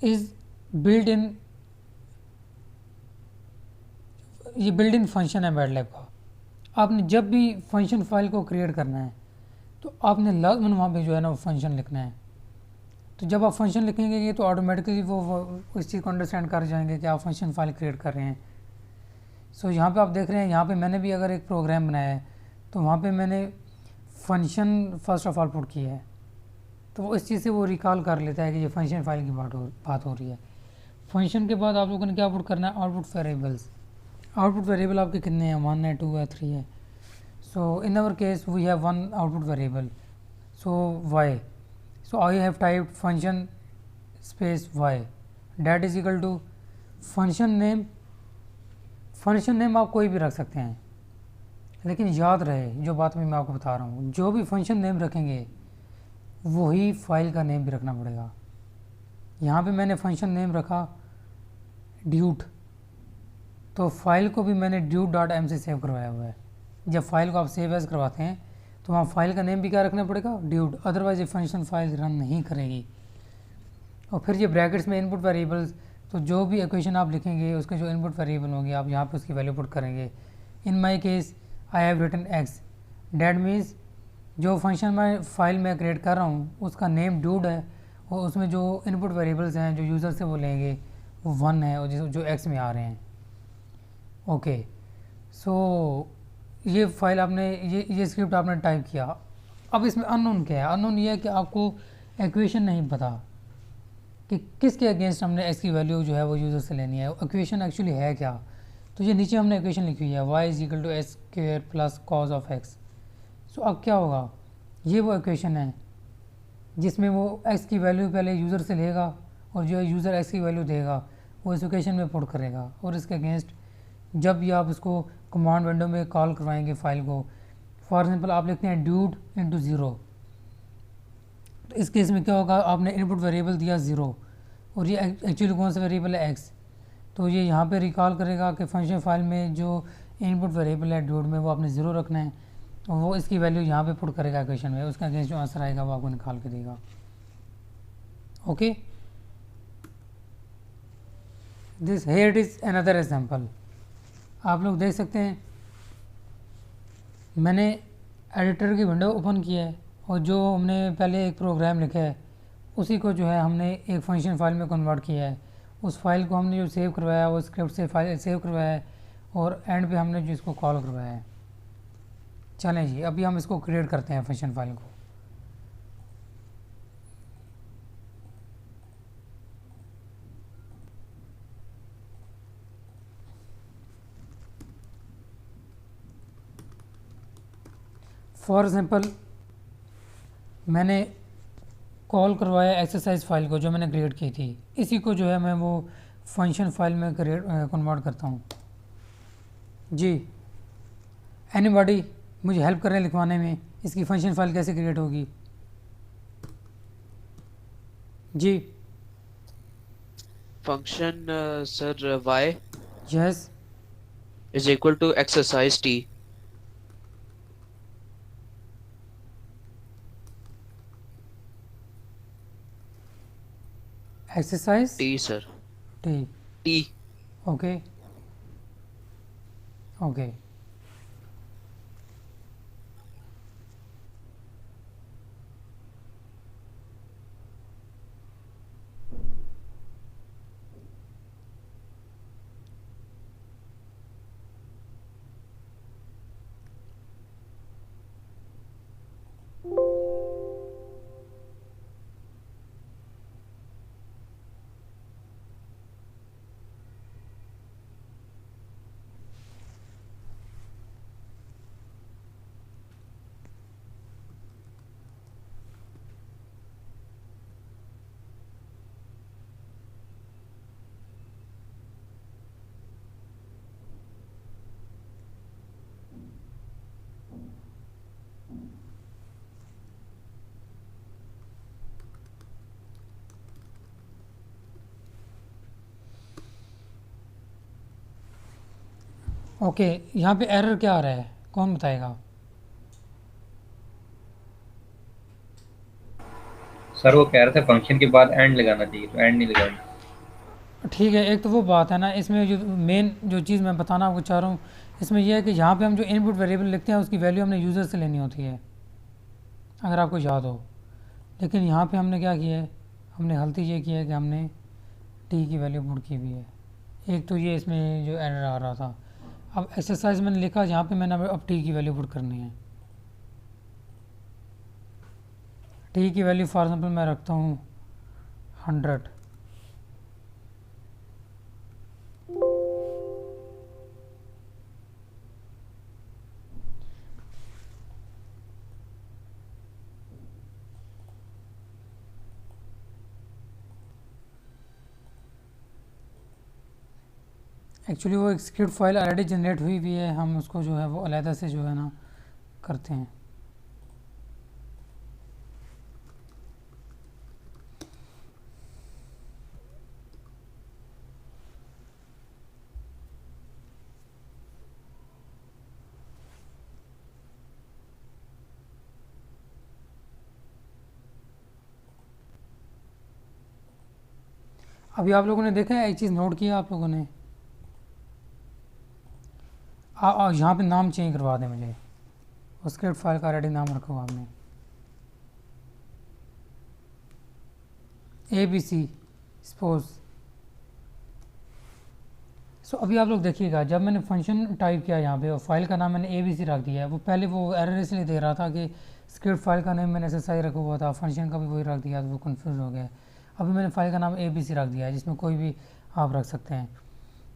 is built in, ये build in function है MATLAB का। आपने जब भी function file को create करना है तो आपने लाजमन वहाँ पे जो है ना वो फंक्शन लिखना है। तो जब आप फंक्शन लिखेंगे तो ऑटोमेटिकली वो इस चीज़ को अंडरस्टैंड कर जाएंगे कि आप फंक्शन फाइल क्रिएट कर रहे हैं। सो यहाँ पे आप देख रहे हैं, यहाँ पे मैंने भी अगर एक प्रोग्राम बनाया है तो वहाँ पे मैंने function first of all put किया है, तो वो इस चीज़ से वो रिकॉल कर लेता है कि ये फंक्शन फाइल की बात हो रही है। फंक्शन के बाद आप लोगों ने क्या पुट करना है, आउटपुट वेरिएबल्स। आउटपुट वेरिएबल आपके कितने हैं, 1 है, 2 है, 3 है। So in our case we have one output variable, so Y. So I have typed function space Y that is equal to function name. Function name आप कोई भी रख सकते हैं, लेकिन याद रहे जो बात मैं आपको बता रहा हूँ, जो भी फंक्शन नेम रखेंगे वही फाइल का नेम भी रखना पड़ेगा। यहाँ पे मैंने फंक्शन नेम रखा ड्यूट, तो फाइल को भी मैंने ड्यूट डॉट एम से सेव करवाया हुआ है। जब फाइल को आप सेव एज करवाते हैं तो वहाँ फाइल का नेम भी क्या रखना पड़ेगा, ड्यूट, अदरवाइज ये फंक्शन फाइल रन नहीं करेगी। और फिर ये ब्रैकेट्स में इनपुट वेरिएबल्स, तो जो भी इक्वेशन आप लिखेंगे उसके जो इनपुट वेरिएबल होंगे आप यहाँ पे उसकी वैल्यू पुट करेंगे। In my case I have written x, that means जो फंक्शन मैं फाइल में क्रिएट कर रहा हूँ उसका नेम ड्यूड है और उसमें जो इनपुट वेरिएबल्स हैं जो यूज़र से वो लेंगे वो 1 है और जो एक्स में आ रहे हैं। ओके, सो ये फाइल आपने ये स्क्रिप्ट आपने टाइप किया। अब इसमें अननोन क्या है, अननोन ये है कि आपको इक्वेशन नहीं पता कि किसके अगेंस्ट हमने एक्स की वैल्यू जो है वो यूज़र से लेनी है, इक्वेशन एक्चुअली है क्या। तो ये नीचे हमने इक्वेशन लिखी हुई है Y is equal to X square plus cos of X. So अब क्या होगा, ये वो इक्वेशन है जिसमें वो एक्स की वैल्यू पहले यूज़र से लेगा और जो यूज़र एक्स की वैल्यू देगा वो इस इक्वेशन में पुट करेगा, और इसके अगेंस्ट जब भी आप इसको कमांड विंडो में कॉल करवाएंगे फाइल को, फॉर एग्जांपल आप लिखते हैं ड्यूड इंटू ज़ीरो, तो इस केस में क्या होगा, आपने इनपुट वेरिएबल दिया 0 और ये एक्चुअली कौन सा वेरिएबल है, एक्स। तो ये यहाँ पे रिकॉल करेगा कि फंक्शन फाइल में जो इनपुट वेरिएबल है ड्यूड में वो आपने 0 रखना है, और वो इसकी वैल्यू यहाँ पे पुट करेगा इक्वेशन में, उसका अगेंस्ट जो आंसर आएगा वो आपको निकाल के देगा। Okay, this here it is another example. आप लोग देख सकते हैं मैंने एडिटर की विंडो ओपन की है और जो हमने पहले एक प्रोग्राम लिखा है उसी को जो है हमने एक फंक्शन फाइल में कन्वर्ट किया है। उस फाइल को हमने जो सेव करवाया वो स्क्रिप्ट से फाइल सेव करवाया है और एंड पे हमने जो इसको कॉल करवाया है। चलें जी, अभी हम इसको क्रिएट करते हैं फंक्शन फाइल को। फॉर एग्जांपल मैंने कॉल करवाया एक्सरसाइज फाइल को जो मैंने क्रिएट की थी, इसी को जो है मैं वो फंक्शन फाइल में कन्वर्ट करता हूँ। जी, एनीबॉडी मुझे हेल्प करें लिखवाने में, इसकी फंक्शन फाइल कैसे क्रिएट होगी। जी function sir y yes is equal to x sine t। X sine t sir, T, t। Okay okay. Okay, यहाँ पे एरर क्या आ रहा है, कौन बताएगा। सर वो कह रहे थे फंक्शन के बाद एंड लगाना चाहिए, तो एंड नहीं लगाया। ठीक है, एक तो वो बात है ना, इसमें जो मेन जो चीज़ मैं बताना आपको चाह रहा हूँ इसमें यह है कि यहाँ पे हम जो इनपुट वेरिएबल लिखते हैं उसकी वैल्यू हमने यूज़र से लेनी होती है, अगर आपको याद हो। लेकिन यहाँ पे हमने क्या किया है, हमने गलती ये की है कि हमने टी की वैल्यू पुट की हुई है। एक तो ये इसमें जो एरर आ रहा था, अब एक्सरसाइज मैंने लिखा जहाँ पे मैंने अब टी की वैल्यू पुट करनी है। टी की वैल्यू फॉर एग्जांपल मैं रखता हूँ 100। एक्चुअली वो एक स्क्रिप्ट फाइल ऑलरेडी जनरेट हुई हुई है, हम उसको जो है वो अलहदा से जो है ना करते हैं। अभी आप लोगों ने देखा है, एक चीज़ नोट किया आप लोगों ने, यहाँ पे नाम चेंज करवा दें मुझे, उस स्क्रिप्ट फाइल का ऑलरेडी नाम रखा हुआ आपने ABC सपोज। सो अभी आप लोग देखिएगा, जब मैंने फंक्शन टाइप किया यहाँ पे और फाइल का नाम मैंने ABC रख दिया है, वो पहले वो एरर इसलिए दे रहा था कि स्क्रिप्ट फाइल का नेम मैंने SSI रखा हुआ था, फंक्शन का भी वही रख दिया तो वो कन्फ्यूज़ हो गया। अभी मैंने फाइल का नाम ABC रख दिया है, जिसमें कोई भी आप रख सकते हैं।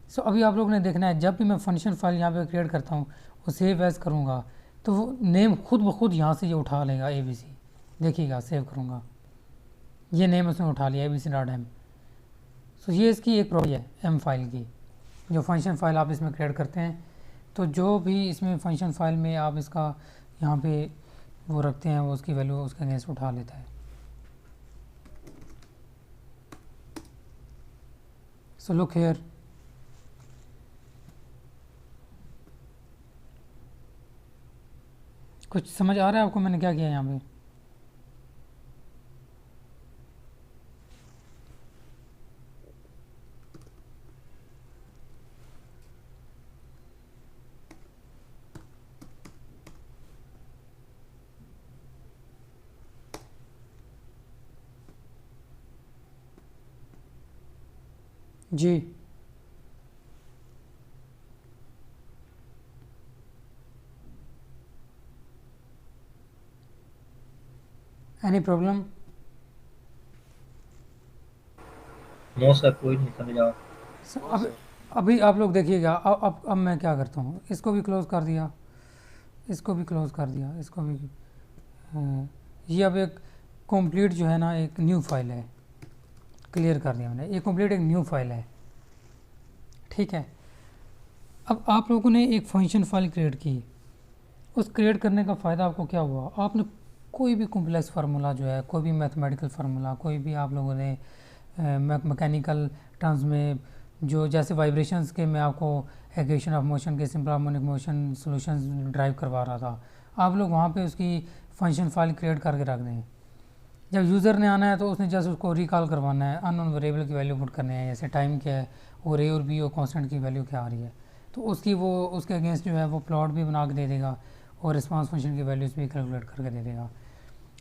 सो अभी आप लोगों ने देखना है, जब भी मैं फंक्शन फाइल यहाँ पे क्रिएट करता हूँ वो सेव एज़ करूँगा तो वो नेम खुद ब खुद यहाँ से ये उठा लेगा ABC। देखिएगा, सेव करूँगा, ये नेम उसने उठा लिया abc.m। सो ये इसकी एक प्रॉपर्टी है M फाइल की, जो फंक्शन फाइल आप इसमें क्रिएट करते हैं तो जो भी इसमें फंक्शन फाइल में आप इसका यहाँ पे वो रखते हैं वो उसकी वैल्यू उसके अगेंस्ट उठा लेता है। सो लुक हियर, कुछ समझ आ रहा है आपको मैंने क्या किया यहाँ पे? जी एनी प्रॉब्लम? नो सर, कोई नहीं समझ आ। अभी आप लोग देखिएगा, अब मैं क्या करता हूँ, इसको भी क्लोज़ कर दिया, इसको भी क्लोज़ कर दिया, इसको भी ये अब एक कंप्लीट जो है ना एक न्यू फाइल है, क्लियर कर दिया मैंने, ये कंप्लीट एक न्यू फाइल है। ठीक है, अब आप लोगों ने एक फंक्शन फाइल क्रिएट की, उस क्रिएट करने का फ़ायदा आपको क्या हुआ? आपने कोई भी कॉम्प्लेक्स फार्मूला जो है, कोई भी मैथमेटिकल फार्मूला, कोई भी आप लोगों ने मैकेनिकल टर्म्स में जो जैसे वाइब्रेशंस के मैं आपको इक्वेशन ऑफ मोशन के simple harmonic motion solutions drive करवा रहा था, आप लोग वहाँ पे उसकी फंक्शन फाइल क्रिएट करके रख दें। जब यूज़र ने आना है तो उसने जस्ट उसको रिकॉल करवाना है, अननोन वेरिएबल की वैल्यू पुट करने हैं, जैसे टाइम क्या है और ए और बी और कांस्टेंट की वैल्यू क्या आ रही है, तो उसकी वो उसके अगेंस्ट जो है वो प्लॉट भी बना के दे देगा और रिस्पांस फंक्शन की वैल्यूज़ भी कैलकुलेट करके दे देगा।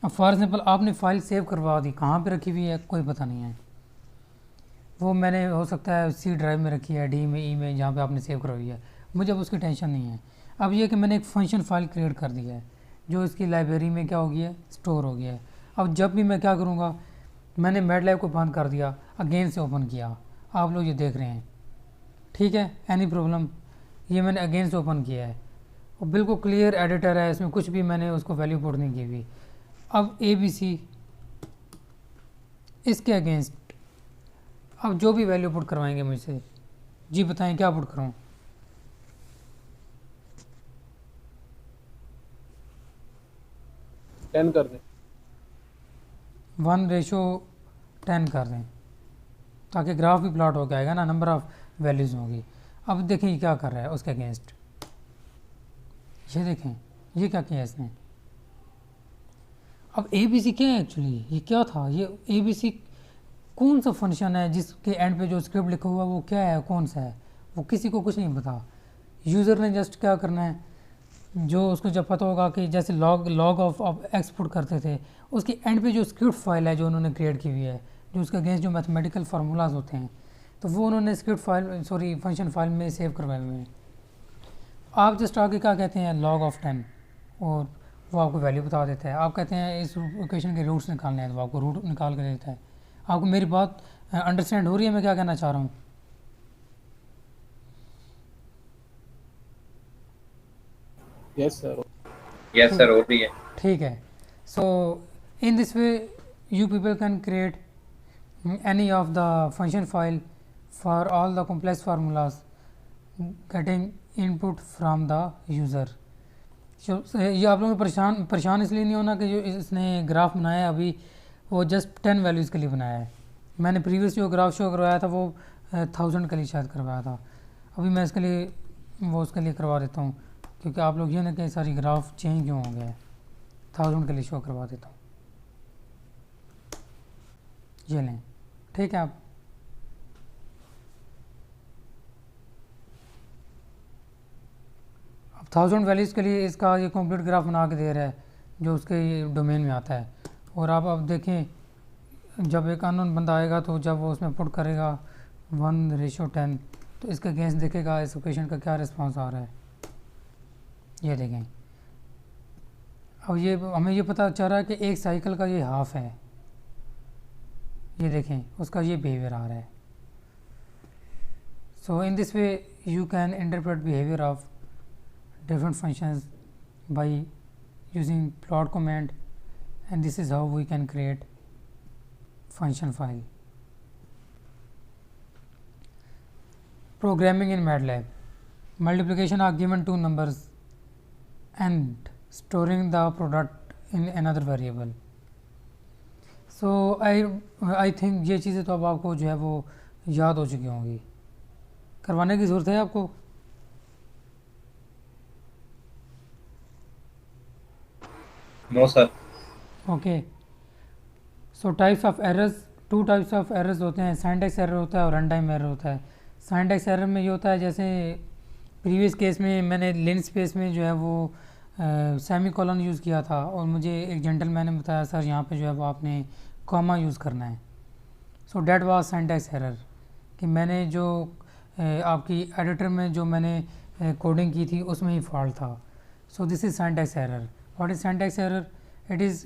अब फॉर एग्जांपल आपने फ़ाइल सेव करवा दी, कहाँ पे रखी हुई है कोई पता नहीं है, वो मैंने हो सकता है C ड्राइव में रखी है, D में, E में, जहाँ पे आपने सेव करवाई है, मुझे अब उसकी टेंशन नहीं है। अब ये कि मैंने एक फंक्शन फाइल क्रिएट कर दी है जो इसकी लाइब्रेरी में क्या हो गया है, स्टोर हो गया है। अब जब भी मैं क्या करूँगा, मैंने मैटलैब को बंद कर दिया, अगेन से ओपन किया, आप लोग ये देख रहे हैं, ठीक है, एनी प्रॉब्लम? ये मैंने अगेन से ओपन किया है और बिल्कुल क्लियर एडिटर है, इसमें कुछ भी मैंने उसको वैल्यू पुट नहीं की हुई। अब ABC इसके अगेंस्ट अब जो भी वैल्यू पुट करवाएंगे मुझसे, जी बताएं क्या पुट करूँ? टेन कर दें, 1:10 कर दें ताकि ग्राफ भी प्लॉट हो आएगा ना, नंबर ऑफ़ वैल्यूज़ होगी। अब देखें ये क्या कर रहा है उसके अगेंस्ट, ये देखें ये क्या किया इसने। अब ABC क्या है एक्चुअली, ये क्या था, ये ABC कौन सा फंक्शन है जिसके एंड पे जो स्क्रिप्ट लिखा हुआ है वो क्या है, कौन सा है, वो किसी को कुछ नहीं पता। यूज़र ने जस्ट क्या करना है, जो उसको जब पता होगा कि जैसे लॉग ऑफ एक्सपोर्ट करते थे, उसके एंड पे जो स्क्रिप्ट फाइल है जो उन्होंने क्रिएट की हुई है, जो उसके अगेंस्ट जो मैथमेटिकल फार्मूलाज होते हैं, तो वो उन्होंने स्क्रिप्ट फाइल फंक्शन फाइल में सेव करवाए हुए हैं। आप जस्ट आगे क्या कहते हैं log of 10 और वो आपको वैल्यू बता देता है। आप कहते हैं इस इक्वेशन के रूट्स निकालने हैं, तो आपको रूट निकाल कर देता है। आपको मेरी बात अंडरस्टैंड हो रही है मैं क्या कहना चाह रहा हूँ? Yes sir. यस सर, हो रही है। ठीक है। So in this way you people can create any of the function file for all the complex formulas getting input from the user. ये आप लोगों को परेशान इसलिए नहीं होना कि जो इसने ग्राफ बनाया है अभी वो जस्ट 10 वैल्यूज़ के लिए बनाया है। मैंने प्रीवियस जो ग्राफ शो करवाया था वो 1000 के लिए शायद करवाया था। अभी मैं इसके लिए उसके लिए करवा देता हूँ, क्योंकि आप लोग ये ना कि सारी ग्राफ चेंज क्यों हो गया है। 1000 के लिए शो करवा देता हूँ, ये लें। ठीक है। आप अब 1000 वैल्यूज़ के लिए इसका ये कंप्लीट ग्राफ बना के दे रहा है जो उसके डोमेन में आता है। और आप अब देखें जब एक अननोन बंदा आएगा तो जब वो उसमें पुट करेगा 1:10 तो इसके अगेंस्ट देखेगा इस इक्वेशन का क्या रिस्पांस आ रहा है। ये देखें, अब ये हमें ये पता चल रहा है कि एक साइकिल का ये हाफ है। ये देखें उसका ये बिहेवियर आ रहा है। So in this way you can interpret behaviour of different functions by using plot command, and this is how we can create function file. Programming in MATLAB. Multiplication are given two numbers and storing the product in another variable. So I think ये चीज़ें तो अब आपको जो है वो याद हो चुकी होंगी। करवाने की ज़रूरत है आपको? No sir. Okay. So types of errors, 2 types of errors होते हैं, सिंटैक्स एरर होता है और रन टाइम एरर होता है। सिंटैक्स एरर में ये होता है जैसे प्रीवियस केस में मैंने लिन स्पेस में जो है वो सेमी कॉलन यूज़ किया था और मुझे एक जेंटलमैन ने बताया सर यहाँ पे जो है वो आपने कॉमा यूज़ करना है। So that was syntax error कि मैंने जो आपकी एडिटर में जो मैंने कोडिंग की थी उसमें ही फॉल्ट था। सो this is syntax error. What is syntax error? It is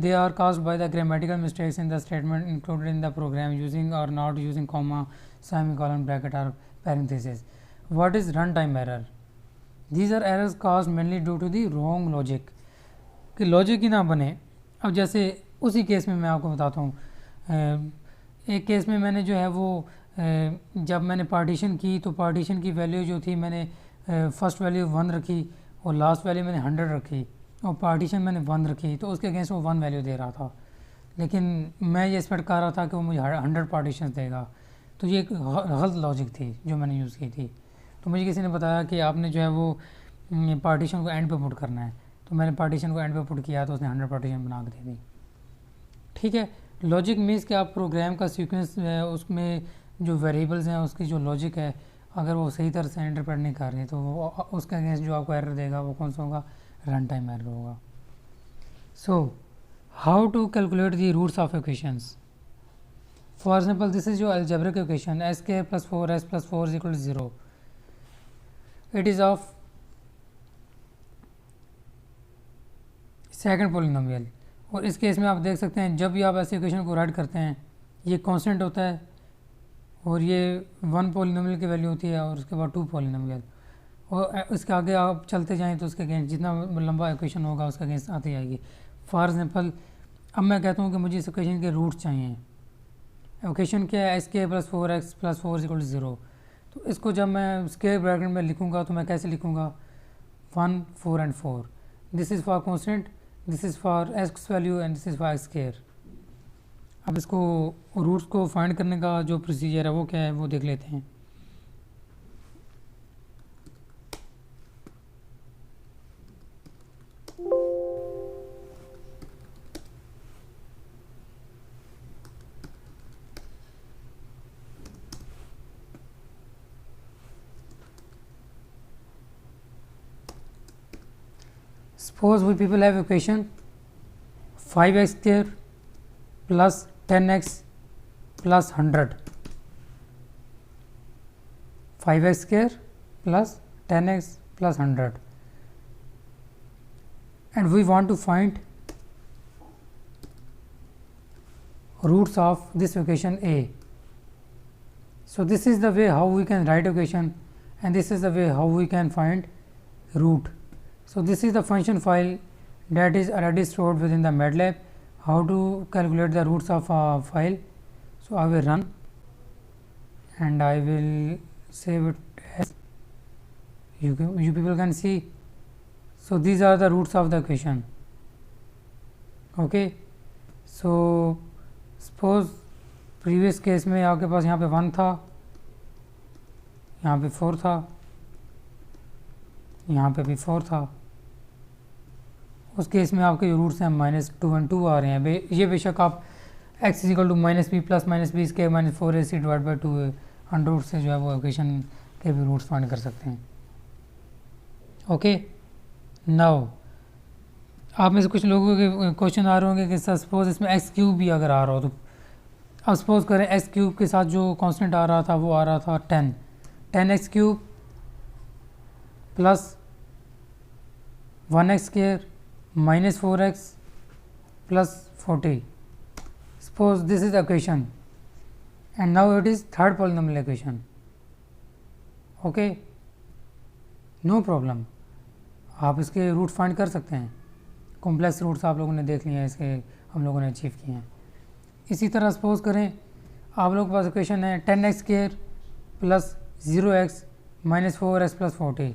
they are caused by the grammatical mistakes in the statement included in the program, using or not using comma, semicolon, bracket or parenthesis. What is runtime error? These are errors caused mainly due to the wrong logic. कि logic ही ना बने। अब जैसे उसी case में मैं आपको बताता हूँ, एक केस में मैंने जो है वो जब मैंने पार्टीशन की तो पार्टीशन की वैल्यू जो थी मैंने फर्स्ट वैल्यू 1 रखी और लास्ट वैल्यू मैंने 100 रखी और पार्टीशन मैंने 1 रखी, तो उसके अगेंस्ट वो 1 वैल्यू दे रहा था। लेकिन मैं ये एक्सपेक्ट कर रहा था कि वो मुझे 100 पार्टीशन देगा। तो ये एक गलत लॉजिक थी जो मैंने यूज़ की थी। तो मुझे किसी ने बताया कि आपने जो है वो पार्टीशन को एंड पे पुट करना है, तो मैंने पार्टीशन को एंड पे पुट किया तो उसने 100 पार्टीशन बना के दे दी। ठीक है। लॉजिक मीन्स कि आप प्रोग्राम का सीक्वेंस उसमें जो वेरिएबल्स हैं उसकी जो लॉजिक है अगर वो सही तरह से इंटरप्रेट नहीं कर रही तो वो उसके अगेंस्ट जो आपको एरर देगा वो कौन सा होगा? रन टाइम एरर होगा। So how to calculate the roots of equations. For example this is जो algebraic equation sk + 4s + 4 = 0, it is of second polynomial. और इस केस में आप देख सकते हैं जब भी आप ऐसे इक्वेशन को राइट करते हैं ये कांस्टेंट होता है और ये 1 पॉलिनोमियल की वैल्यू होती है और उसके बाद 2 पॉलिनोमियल, और इसके आगे आप चलते जाएं तो उसके अगेंस्ट जितना लंबा इक्वेशन होगा उसके अगेंस्ट आती जाएगी। फॉर एग्जांपल अब मैं कहता हूँ कि मुझे इस इक्वेशन के रूट्स चाहिए। इक्वेशन क्या है? sk + 4x + 4 = 0। तो इसको जब मैं स्क्वायर ब्रैकेट में लिखूँगा तो मैं कैसे लिखूँगा? 1, 4 and 4। This is for constant, this is for x value and this is for x²। अब इसको रूट्स को फाइंड करने का जो प्रोसीजर है वो क्या है वो देख लेते हैं। Suppose we people have equation 5x² + 10x plus 100, 5x square plus 10x plus 100, and we want to find roots of this equation A. So, this is the way how we can write equation, and this is the way how we can find root. So, this is the function file that is already stored within the MATLAB. How to calculate the roots of a file? So, I will run and I will save it as you people can see. So, these are the roots of the equation. Okay. So, suppose previous case में आपके पास यहाँ पे 1 था, यहाँ पे 4 था, यहाँ पे भी 4 था। उस केस में आपके रूट्स हैं -2 और 2 आ रहे हैं। ये बेशक आप x equal to -b plus -b square -4ac divide by 2 under root से जो है वो इक्वेशन के भी रूट्स फाइंड कर सकते हैं। ओके, नाउ आप में से कुछ लोगों के क्वेश्चन आ रहे होंगे कि सपोज इसमें x³ भी अगर आ रहा हो, तो अब सपोज करें x³ के साथ जो कांस्टेंट आ रहा था वो आ रहा था 10x³ plus 1x square minus 4x plus 40. Suppose this is the equation and now it is third polynomial equation. Okay, no problem. आप इसके रूट फाइंड कर सकते हैं। कॉम्प्लेक्स रूट्स आप लोगों ने देख लिए हैं, इसके हम लोगों ने अचीव किए हैं। इसी तरह सपोज करें आप लोगों के पास इक्वेशन है 10x square plus 0x minus 4x plus 40।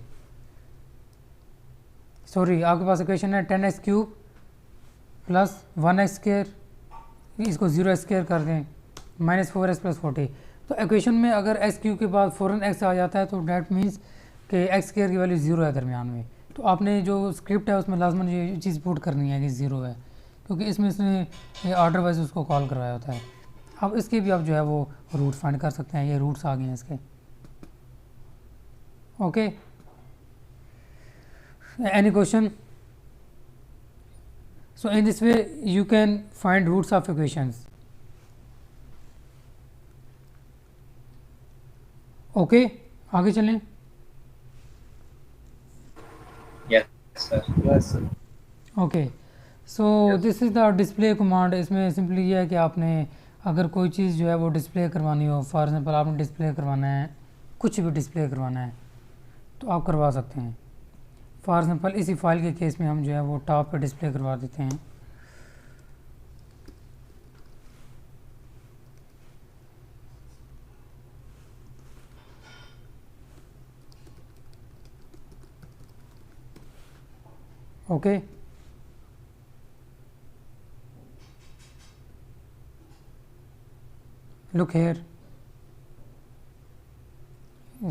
Sorry, आपके पास इक्वेशन है 10x³ प्लस 1x स्क्वायर, इसको 0x स्क्वायर कर दें माइनस 4x प्लस 40। तो इक्वेशन में अगर x³ के बाद फ़ौरन x आ जाता है तो डैट मीन्स कि x स्क्वायर की वैल्यू 0 है दरमियान में। तो आपने जो स्क्रिप्ट है उसमें लाजमन ये चीज़ पुट करनी है कि 0 है, क्योंकि इसमें इसने ऑर्डर वाइज उसको कॉल करवाया होता है। अब इसके भी आप जो है वो रूट फाइंड कर सकते हैं। ये रूट्स आ गए हैं इसके। Okay, any question? So, in this way you can find roots of equations. Okay, आगे चलें। Yes, sir. Yes, sir. Okay, so this is the display command. इसमें सिंपली ये है कि आपने अगर कोई चीज़ जो है वो डिस्प्ले करवानी हो, फॉर एग्जांपल आपने डिस्प्ले करवाना है, कुछ भी डिस्प्ले करवाना है तो आप करवा सकते हैं। फॉर एग्जांपल इसी फाइल के केस में हम जो है वो टॉप पे डिस्प्ले करवा देते हैं। Okay, look here.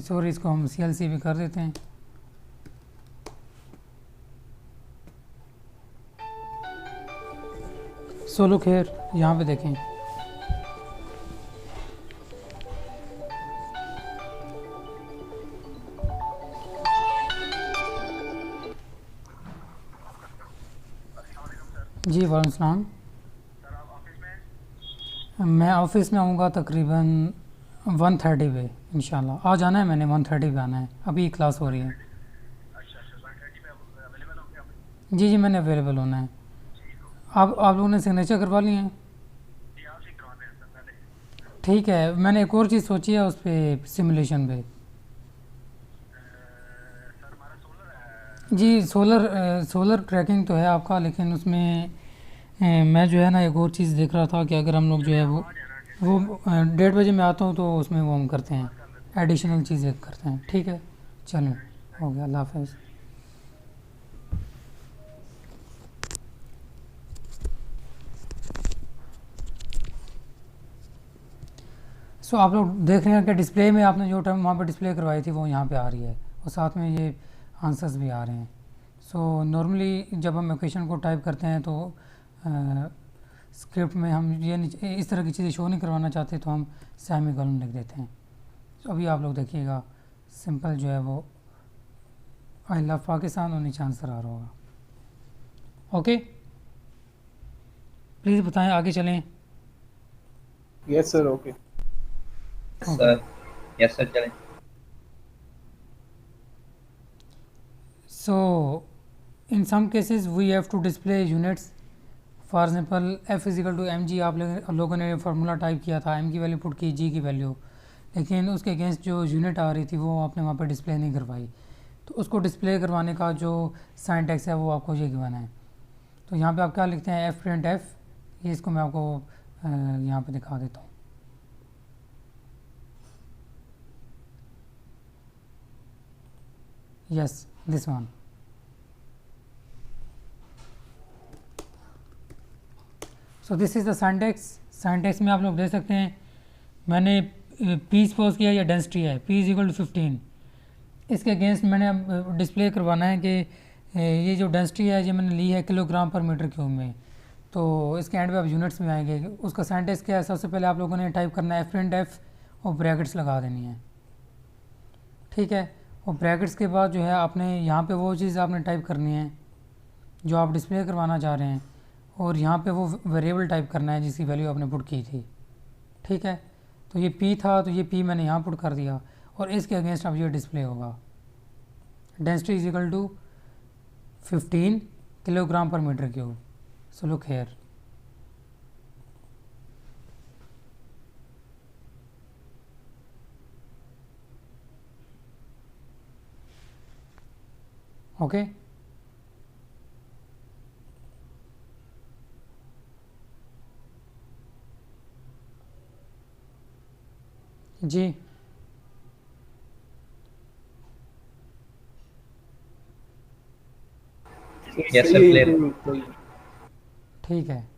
सॉरी, इसको हम CLC भी कर देते हैं। सो लुक हेयर, यहाँ पे देखें, जी वालेकुम सलाम। मैं ऑफिस में आऊँगा तकरीबन 1:30 पे इंशाल्लाह। आ जाना है मैंने, 1:30 पे आना है। अभी क्लास हो रही है। जी जी, मैंने अवेलेबल होना है। आप लोगों ने सिग्नेचर करवा लिए हैं? ठीक है, मैंने एक और चीज़ सोची है उस पर, सिमुलेशन पे। जी, सोलर ट्रैकिंग तो है आपका, लेकिन उसमें मैं जो है ना एक और चीज़ देख रहा था कि अगर हम लोग जो है वो 1:30 बजे मैं आता हूँ तो उसमें वो हम करते हैं, एडिशनल चीज़ें करते हैं। ठीक है, चलें, हो गया, अल्लाह हाफ़िज़। सो आप लोग देख रहे हैं कि डिस्प्ले में आपने जो टर्म वहाँ पर डिस्प्ले करवाई थी वो यहाँ पे आ रही है, और साथ में ये आंसर्स भी आ रहे हैं। सो नॉर्मली जब हम इक्वेशन को टाइप करते हैं तो स्क्रिप्ट में हम ये इस तरह की चीज़ें शो नहीं करवाना चाहते तो हम सेमीकोलन लिख देते हैं। तो अभी आप लोग देखिएगा, सिंपल जो है वो आई लव पाकिस्तान और नीचे आंसर आ रहा होगा। ओके, प्लीज़ बताएं, आगे चलें। Yes, sir. Okay. Sir yes sir चलें. So in some cases we have to display units. For example F is equal to m g आप लोगों ने फार्मूला टाइप किया था, एम की वैल्यू पुट की, जी की वैल्यू, लेकिन उसके अगेंस्ट जो यूनिट आ रही थी वो आपने वहाँ पे डिस्प्ले नहीं करवाई. तो उसको डिस्प्ले करवाने का जो सिंटैक्स है वो आपको ये गिवन है. तो यहाँ पे आप क्या लिखते हैं, एफ प्रिंट एफ. ये इसको मैं आपको यहाँ पे दिखा देता हूँ. Yes, this one. So this is the syntax. Syntax में आप लोग देख सकते हैं मैंने पी सपोज किया या डेंसिटी है, पी इज इक्वल टू 15. इसके अगेंस्ट मैंने डिस्प्ले करवाना है कि ये जो डेंसिटी है ये मैंने ली है किलोग्राम पर मीटर क्यूब में. तो इसके एंड पे आप यूनिट्स में आएंगे. उसका सिंटैक्स क्या है, सबसे पहले आप लोगों ने टाइप करना है एफ प्रिंट एफ और ब्रैकेट्स लगा देनी है. ठीक है. और ब्रैकेट्स के बाद जो है आपने यहाँ पे वो चीज़ आपने टाइप करनी है जो आप डिस्प्ले करवाना चाह रहे हैं, और यहाँ पे वो वेरिएबल टाइप करना है जिसकी वैल्यू आपने पुट की थी. ठीक है. तो ये पी था, तो ये पी मैंने यहाँ पुट कर दिया, और इसके अगेंस्ट अब ये डिस्प्ले होगा density is equal to 15 kilogram per meter cube. So look here. Okay. जी Yes, sir, सही है, clear. तो ठीक है.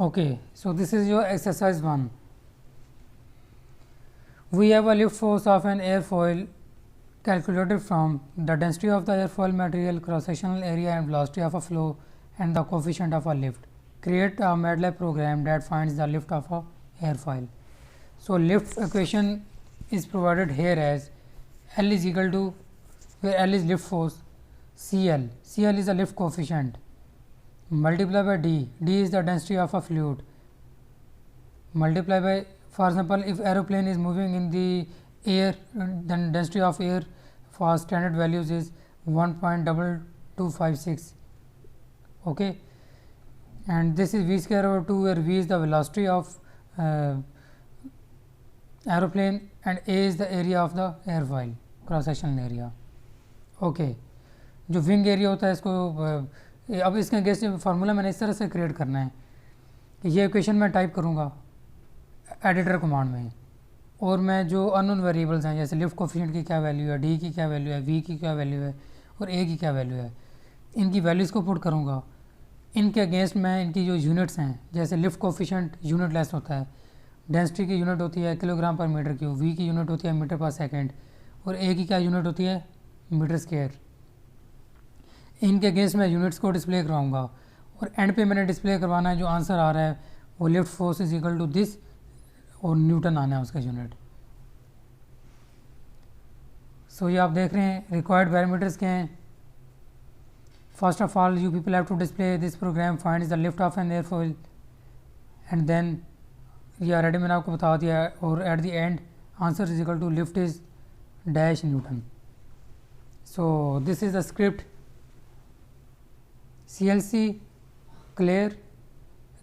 Okay, so this is your exercise 1. We have a lift force of an airfoil calculated from the density of the airfoil material, cross-sectional area and velocity of a flow and the coefficient of a lift. Create a MATLAB program that finds the lift of a airfoil. So lift equation is provided here as L is equal to, where L is lift force, CL. CL is the lift coefficient, multiply by D. D is the density of a fluid, multiply by, for example, if aeroplane is moving in the air, then density of air for standard values is 1.2256. Okay, and this is v square over 2, where v is the velocity of aeroplane and a is the area of the airfoil, cross sectional area. Okay, जो wing area होता है इसको अब इसके against formula मैंने इस तरह से क्रिएट करना है कि ये इक्वेशन मैं टाइप करूँगा एडिटर कमांड में, और मैं जो अननोन वेरिएबल्स हैं जैसे लिफ्ट कोफिशिएंट की क्या वैल्यू है, डी की क्या वैल्यू है, वी की क्या वैल्यू है और ए की क्या वैल्यू है, इनकी वैल्यूज़ को पुट करूँगा. इनके अगेंस्ट मैं इनकी जो यूनिट्स हैं, जैसे लिफ्ट कोफिशिएंट यूनिट लेस होता है, डेंसिटी की यूनिट होती है kilogram per meter cube, we की यूनिट होती है मीटर पर सेकेंड, और ए की क्या यूनिट होती है मीटर स्क्वायर. इनके अगेंस्ट मैं यूनिट्स को डिस्प्ले करवाऊँगा, और एंड पे मैंने डिस्प्ले करवाना है जो आंसर आ रहा है वो lift force is equal to this, और न्यूटन आना है उसका यूनिट. सो ये आप देख रहे हैं रिक्वायर्ड पैरामीटर्स क्या हैं. First of all you people have to display this program finds the lift of an airfoil, and then ये ऑलरेडी मैंने आपको बता दिया है, और at the end answer is equal to lift is dash newton. So this is the script CLC clear.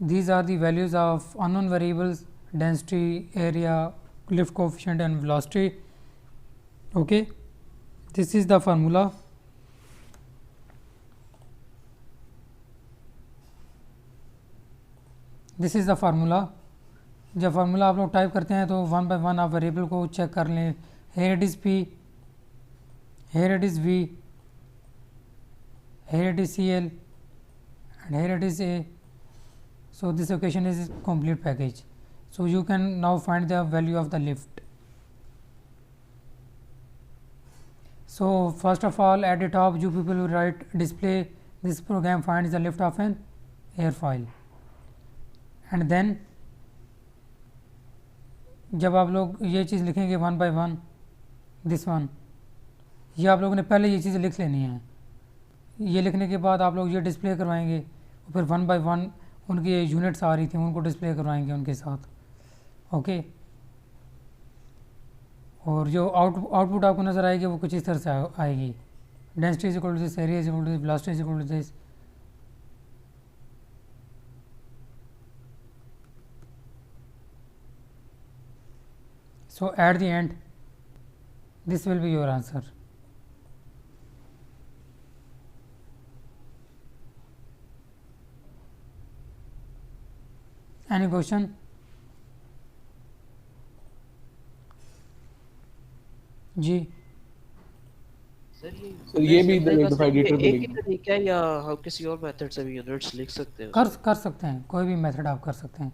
These are the values of unknown variables, density, area, lift coefficient and velocity. Okay, this is the formula. This is the formula. जब formula आप लोग type करते हैं तो one by one आप variable को check कर लें. Here it is P, here it is V, here it is CL, and here it is A. So this equation is complete package. So you can now find the value of the lift. So first of all at the top you people will write display this program finds the lift of an airfoil, and then जब आप लोग ये चीज़ लिखेंगे one by one this one, ये आप लोगों ने पहले ये चीज़ लिख लेनी है. ये लिखने के बाद आप लोग ये डिस्प्ले करवाएंगे, फिर 1 बाय 1 उनकी यूनिट्स आ रही थी उनको डिस्प्ले करवाएंगे उनके साथ। ओके, और जो आउटपुट आपको नज़र आएगी वो कुछ इस तरह से आएगी, density is equal to this, area is equal to this, velocity is equal to this. So at the end this will be your answer. Any question? जी सर ये भी डिफाइडेटर एक ही तरीका है या हम किसी और मेथड से भी यूनिट्स लिख सकते हैं? कर सकते हैं, कोई भी मेथड आप कर सकते हैं।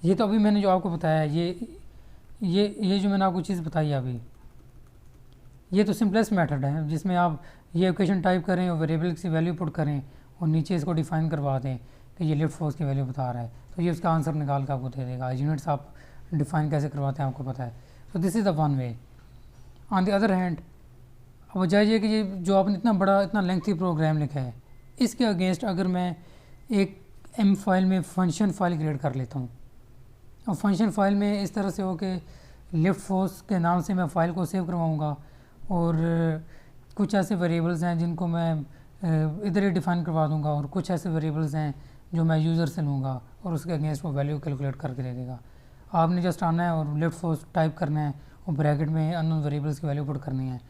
ये तो अभी मैंने जो आपको बताया है, ये जो मैंने आपको चीज़ बताई है अभी, ये तो सिंपलेस्ट मेथड है जिसमें आप ये इक्वेशन टाइप करें और वेरिएबल की वैल्यू पुट करें और नीचे इसको डिफाइन करवा दें कि ये लिफ्ट फोर्स की वैल्यू बता रहा है, तो ये उसका आंसर निकाल के आपको दे देगा। यूनिट्स आप डिफाइन कैसे करवाते हैं आपको पता है। तो this is the one way. On the other hand, अब वजह ये कि ये जो आपने इतना बड़ा इतना लेंथी प्रोग्राम लिखा है, इसके अगेंस्ट अगर मैं एक एम फाइल में फंक्शन फाइल क्रिएट कर लेता हूँ, और फंक्शन फाइल में इस तरह से हो कि लिफ्ट फोर्स के नाम से मैं फ़ाइल को सेव करवाऊँगा और कुछ ऐसे वेरिएबल्स हैं जिनको मैं इधर ही डिफ़ाइन करवा दूँगा, और कुछ ऐसे वेरिएबल्स हैं जो मैं यूज़र से लूँगा और उसके अगेंस्ट वो वैल्यू कैलकुलेट करके दे देगा। आपने जस्ट आना है और लिफ्ट फोर्स टाइप करना है और ब्रैकेट में अननोन वेरिएबल्स की वैल्यू पुट करनी है,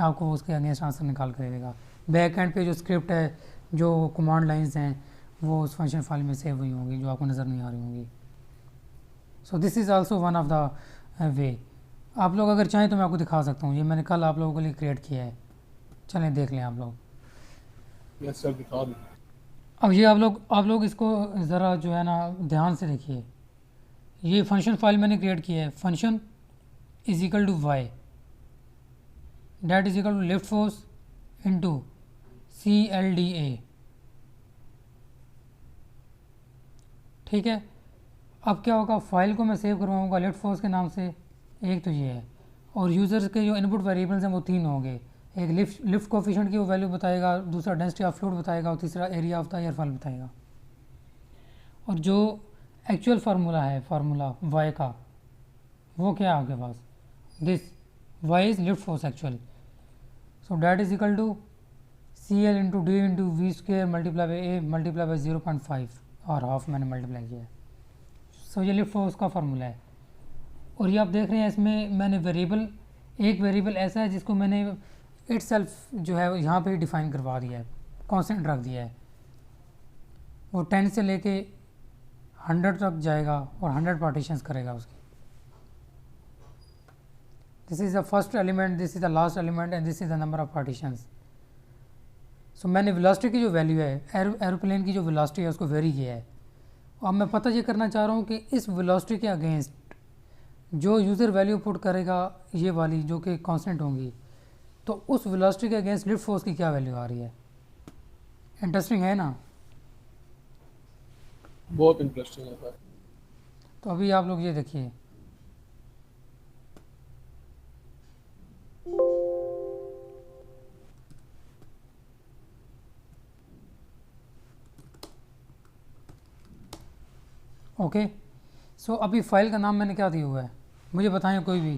आपको उसके अगेंस्ट आंसर निकाल कर दे देगा। बैक एंड पे जो स्क्रिप्ट है, जो कमांड लाइंस हैं, वो उस फंक्शन फाइल में सेव हुई होंगी जो आपको नज़र नहीं आ रही होंगी। सो this is also one of the way. आप लोग अगर चाहें तो मैं आपको दिखा सकता हूँ, ये मैंने कल आप लोगों के लिए क्रिएट किया है, चलें देख लें आप लोग। यस सर दिखा दो। अब ये आप लोग इसको ज़रा जो है ना ध्यान से देखिए। ये फंक्शन फाइल मैंने क्रिएट किया है, function is equal to y, that is equal to lift force into CLDA। ठीक है, अब क्या होगा, फाइल को मैं सेव करवाऊँगा लिफ्ट फोर्स के नाम से, एक तो ये है, और यूज़र्स के जो इनपुट वेरिएबल्स हैं वो 3 होंगे। एक लिफ्ट कोफिशिएंट की वो वैल्यू बताएगा, दूसरा डेंसिटी ऑफ फ्लूइड बताएगा और तीसरा एरिया ऑफ द एयरफॉल बताएगा। और जो एक्चुअल फार्मूला है, फार्मूला वाई का, वो क्या है आपके पास, this Y is lift force actual. So that is equal to CL into D into V square multiply by A multiply by 0.5 और हाफ मैंने मल्टीप्लाई किया है। सो ये लिफ्ट फोर्स का फार्मूला है। और ये आप देख रहे हैं इसमें मैंने एक वेरिएबल ऐसा है जिसको मैंने इटसेल्फ जो है यहाँ पे डिफ़ाइन करवा दिया है, कांस्टेंट रख दिया है। वो 10 से लेके 100 तक जाएगा और 100 पार्टीशंस करेगा उसके। This is the first element, this is the last element and this is the number of partitions. So मैंने वेलोसिटी की जो वैल्यू है, एरोप्लेन की जो वेलोसिटी है उसको वेरी किया है। अब मैं पता ये करना चाह रहा हूँ कि इस वेलोसिटी के अगेंस्ट जो यूज़र वैल्यू पुट करेगा, ये वाली जो कि कांस्टेंट होंगी, तो उस वेलोसिटी के अगेंस्ट लिफ्ट फोर्स की क्या वैल्यू आ रही है। इंटरेस्टिंग है ना? बहुत इंटरेस्टिंग है सर। तो अभी आप लोग ये देखिए, ओके। सो अभी फाइल का नाम मैंने क्या दिया हुआ है, मुझे बताएं कोई भी,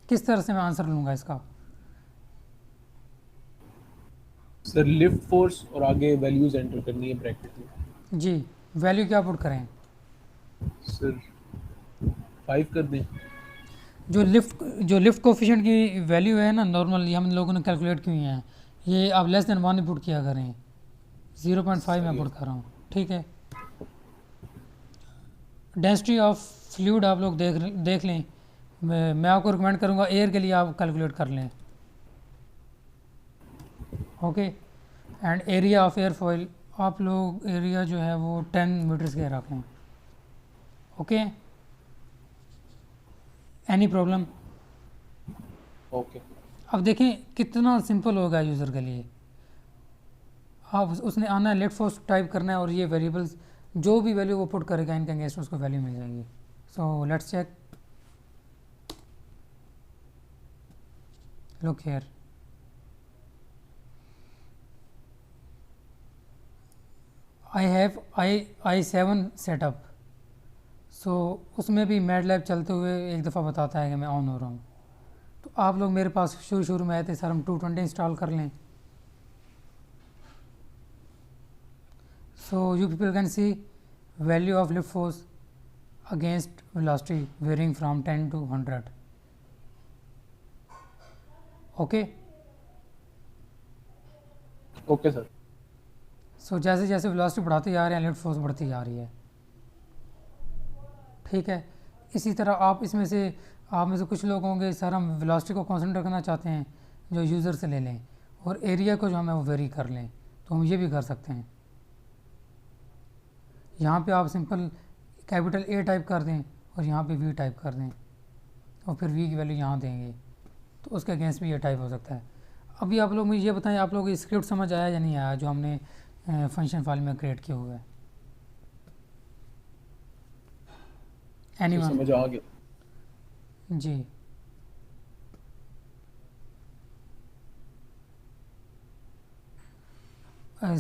किस तरह से मैं आंसर लूँगा इसका। सर लिफ्ट फोर्स और आगे वैल्यूज एंटर करनी है ब्रैकेट में। जी, वैल्यू क्या पुट करें? सर 5 कर दें। जो लिफ्ट कोफिशिएंट की वैल्यू है ना, नॉर्मल ये हम लोगों ने कैलकुलेट की हुई है, ये आप लेस देन 1 पुट किया करें। 0.5 मैं पुट कर रहा हूँ, ठीक है। डेंसिटी ऑफ फ्लूइड आप लोग देख लें, मैं आपको रिकमेंड करूँगा एयर के लिए आप कैलकुलेट कर लें, okay. And area of airfoil आप लोग एरिया जो है वो 10 मीटर के रख लें, ओके। Any problem? ओके। अब देखें कितना सिंपल होगा यूज़र के लिए। आप उसने आना है, लिफ्ट फोर्स टाइप करना है और ये वेरिएबल्स जो भी वैल्यू वो पुट करेगा इनके अगेंस्ट उसको वैल्यू मिल जाएगी। So let's check, look here, I have i7 setup, so उसमें भी मैटलैब चलते हुए एक दफ़ा बताता है कि मैं ऑन हो रहा हूँ। तो आप लोग मेरे पास शुरू में आए थे सर हम 220 इंस्टॉल कर लें। So you people can see value of lift force against velocity varying from 10 to 100। Okay okay sir. So जैसे जैसे वेलोसिटी बढ़ाते जा रहे हैं लिफ्ट फोर्स बढ़ती जा रही है। ठीक है, इसी तरह आप में से कुछ लोग होंगे सर हम वेलोसिटी को कॉन्सेंट्रेट करना चाहते हैं जो यूज़र से ले लें और एरिया को जो हमें वो वेरी कर लें, तो हम ये भी कर सकते हैं। यहाँ पे आप सिंपल कैपिटल A टाइप कर दें और यहाँ पे V टाइप कर दें और फिर V की वैल्यू यहाँ देंगे, तो उसके अगेंस्ट भी ये टाइप हो सकता है। अभी आप लोग मुझे ये बताएं आप लोग स्क्रिप्ट समझ आया या नहीं आया जो हमने फंक्शन फाइल में क्रिएट किया हुआ है? एनीवन? समझ आ गया जी।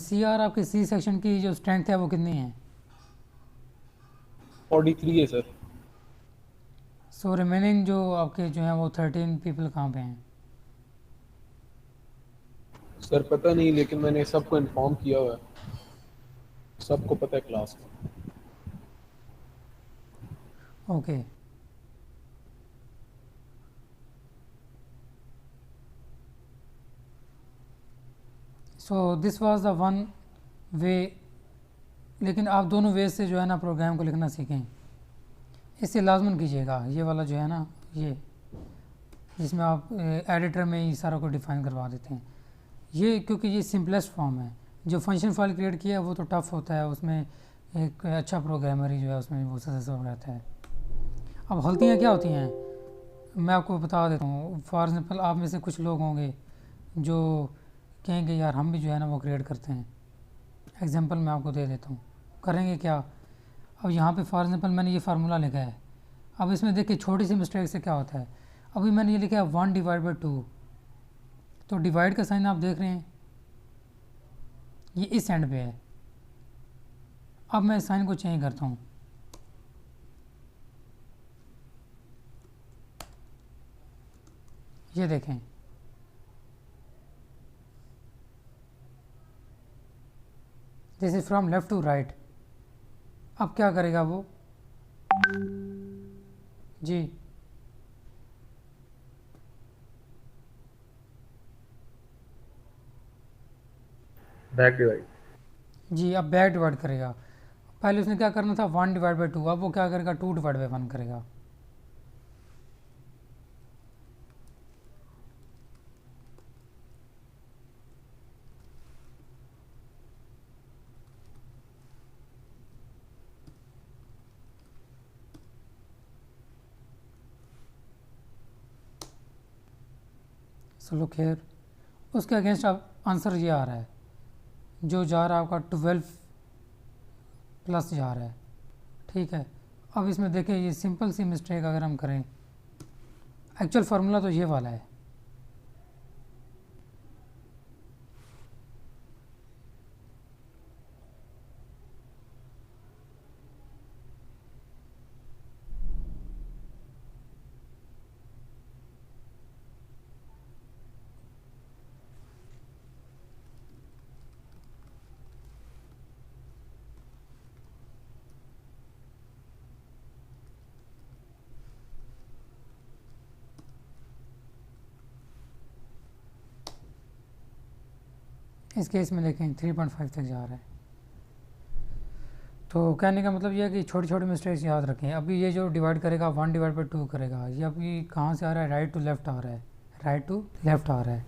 CR आपके C सेक्शन की जो स्ट्रेंथ है वो कितनी है? 43 है सर। सो रिमेनिंग जो आपके जो हैं वो 13 पीपल कहाँ पे हैं? सर पता नहीं, लेकिन मैंने सबको इन्फॉर्म किया हुआ है, सबको पता है क्लास में। Okay so this was the one वे, लेकिन आप दोनों वे से जो है ना प्रोग्राम को लिखना सीखें। इससे लाजमन कीजिएगा ये वाला जो है ना, ये जिसमें आप एडिटर में ही सारा को डिफ़ाइन करवा देते हैं, ये क्योंकि ये सिंपलेस्ट फॉर्म है। जो फंक्शन फाइल क्रिएट किया है वो तो टफ़ होता है, उसमें एक अच्छा प्रोग्रामर ही जो है उसमें वो सक्सेसफुल रहता है। अब गलतियाँ क्या होती हैं मैं आपको बता देता हूँ। फॉर एग्ज़ाम्पल आप में से कुछ लोग होंगे जो कहेंगे यार हम भी जो है ना वो क्रिएट करते हैं। एग्जांपल मैं आपको दे देता हूँ, करेंगे क्या। अब यहाँ पे फॉर एग्जांपल मैंने ये फार्मूला लिखा है, अब इसमें देखिए छोटी सी मिस्टेक से क्या होता है। अभी मैंने ये लिखा है 1/2, तो डिवाइड का साइन आप देख रहे हैं ये इस एंड पे है। अब मैं साइन को चेंज करता हूँ, ये देखें this is from left to right. अब क्या करेगा वो जी, बैक डिवाइड। जी अब बैक डिवाइड करेगा। पहले उसने क्या करना था 1/2, अब वो क्या करेगा 2/1 करेगा। सो लुक हियर, उसके अगेंस्ट अब आंसर ये आ रहा है जो जा रहा है आपका 12+ जा रहा है। ठीक है, अब इसमें देखें ये सिंपल सी मिस्टेक अगर हम करें, एक्चुअल फार्मूला तो ये वाला है। इस केस में देखें 3.5 तक जा रहा है। तो कहने का मतलब ये है कि छोटी छोटी मिस्टेक्स याद रखें। अभी ये जो डिवाइड करेगा 1/2 करेगा, ये अभी कहाँ से आ रहा है, राइट टू लेफ़्ट आ रहा है, राइट टू लेफ़्ट आ रहा है,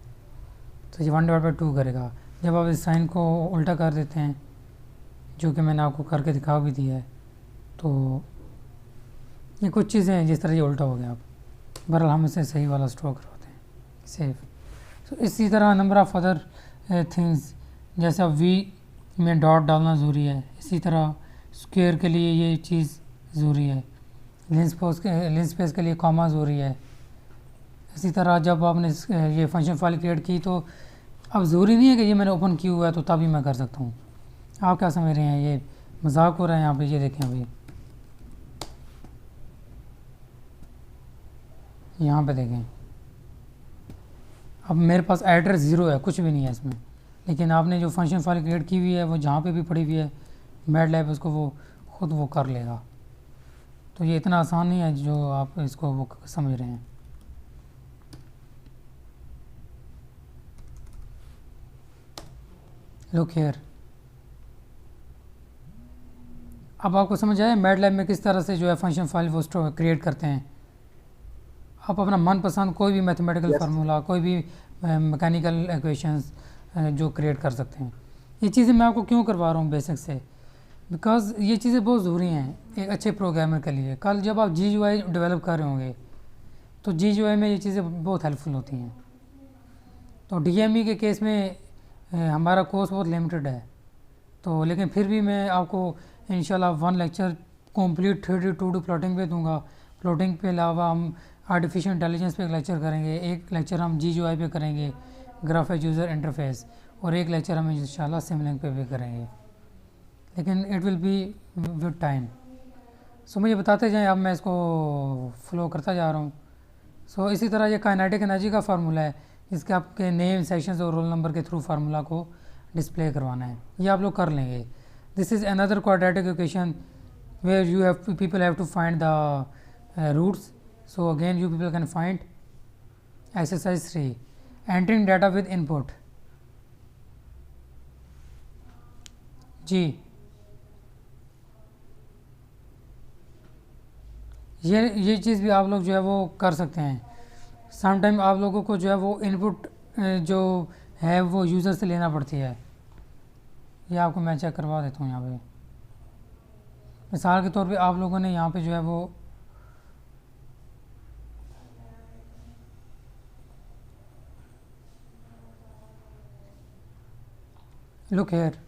तो ये 1/2 करेगा। जब आप इस साइन को उल्टा कर देते हैं, जो कि मैंने आपको करके दिखा भी दिया है, तो ये कुछ चीज़ें हैं जिस तरह ये उल्टा हो गया। अब बहरहाल हम इसे सही वाला स्ट्रोक करवाते हैं सेफ। तो इसी तरह नंबर ऑफ़ अदर थिंग्स, जैसा वी में डॉट डालना ज़रूरी है, इसी तरह स्क्वायर के लिए ये चीज़ ज़रूरी है, लिंस्पेस के लिए कॉमा ज़रूरी है। इसी तरह जब आपने ये फंक्शन फाइल क्रिएट की तो अब ज़रूरी नहीं है कि ये मैंने ओपन किया हुआ है तो तभी मैं कर सकता हूँ। आप क्या समझ रहे हैं, ये मजाक हो रहा है यहाँ पे? ये देखें अभी यहाँ पे देखें, अब मेरे पास एड्रेस 0 है, कुछ भी नहीं है इसमें, लेकिन आपने जो फंक्शन फाइल क्रिएट की हुई है वो जहाँ पे भी पड़ी हुई है मैटलैब उसको वो खुद वो कर लेगा। तो ये इतना आसान नहीं है जो आप इसको वो समझ रहे हैं। लुक हियर, अब आपको समझ आया मैटलैब में किस तरह से जो है फंक्शन फाइल वो स्टोर क्रिएट करते हैं। आप अपना मनपसंद कोई भी मैथमेटिकल फार्मूला, कोई भी मैकेनिकल इक्वेशंस जो क्रिएट कर सकते हैं। ये चीज़ें मैं आपको क्यों करवा रहा हूँ बेसिक से, बिकॉज ये चीज़ें बहुत ज़रूरी हैं एक अच्छे प्रोग्रामर के लिए। कल जब आप GUI डेवलप कर रहे होंगे तो GUI में ये चीज़ें बहुत हेल्पफुल होती हैं। तो DME के केस में हमारा कोर्स बहुत लिमिटेड है, तो लेकिन फिर भी मैं आपको इंशाल्लाह 1 lecture complete 3D 2D plotting पे दूंगा। प्लॉटिंग के अलावा हम आर्टिफिशियल इंटेलिजेंस पे एक लेक्चर करेंगे, एक लेक्चर हम GUI पे करेंगे, ग्राफ यूज़र इंटरफेस, और एक लेक्चर हम इंशाल्लाह सिमलिंक पे भी करेंगे, लेकिन it will be with time. So मुझे बताते जाएं, अब मैं इसको फ्लो करता जा रहा हूँ। सो इसी तरह ये काइनेटिक एनर्जी का फार्मूला है जिसके आपके नेम, सेक्शंस और रोल नंबर के थ्रू फार्मूला को डिस्प्ले करवाना है, ये आप लोग कर लेंगे। This is another quadratic equation where you have people have to find the roots. So again you people can find exercise 3 entering data with input. जी ये चीज़ भी आप लोग जो है वो कर सकते हैं। सम टाइम आप लोगों को जो है वो इनपुट जो है वो यूज़र से लेना पड़ती है। ये आपको मैं चेक करवा देता हूँ यहाँ पे। मिसाल के तौर पे आप लोगों ने यहाँ पे जो है वो look here,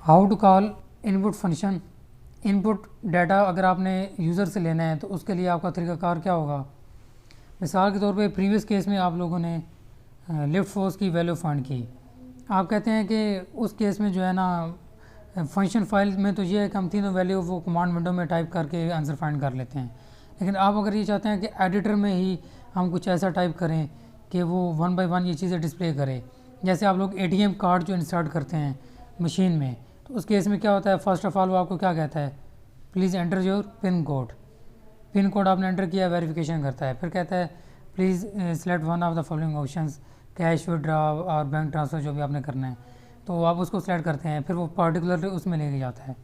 how to call input function. Input data अगर आपने यूज़र से लेना है तो उसके लिए आपका तरीक़ाकार क्या होगा। मिसाल के तौर पे प्रीवियस केस में आप लोगों ने लिफ्ट फोर्स की वैल्यू फाइंड की। आप कहते हैं कि उस केस में जो है ना फंक्शन फाइल में तो ये है कि हम तीनों वैल्यू वो कमांड विंडो में टाइप करके आंसर फाइंड कर लेते हैं, लेकिन आप अगर ये चाहते हैं कि एडिटर में ही हम कुछ ऐसा टाइप करें कि वो 1 बाय 1 ये चीज़ें डिस्प्ले करे, जैसे आप लोग ATM कार्ड जो इंसर्ट करते हैं मशीन में, तो उस केस में क्या होता है, फर्स्ट ऑफ ऑल वो आपको क्या कहता है, please enter your pin code. Pin code आपने एंटर किया, वेरिफिकेशन करता है, फिर कहता है please select one of the following options, cash withdraw और बैंक ट्रांसफ़र जो भी आपने करना है, तो आप उसको सेलेक्ट करते हैं, फिर वो पर्टिकुलरली उसमें लेके जाता है।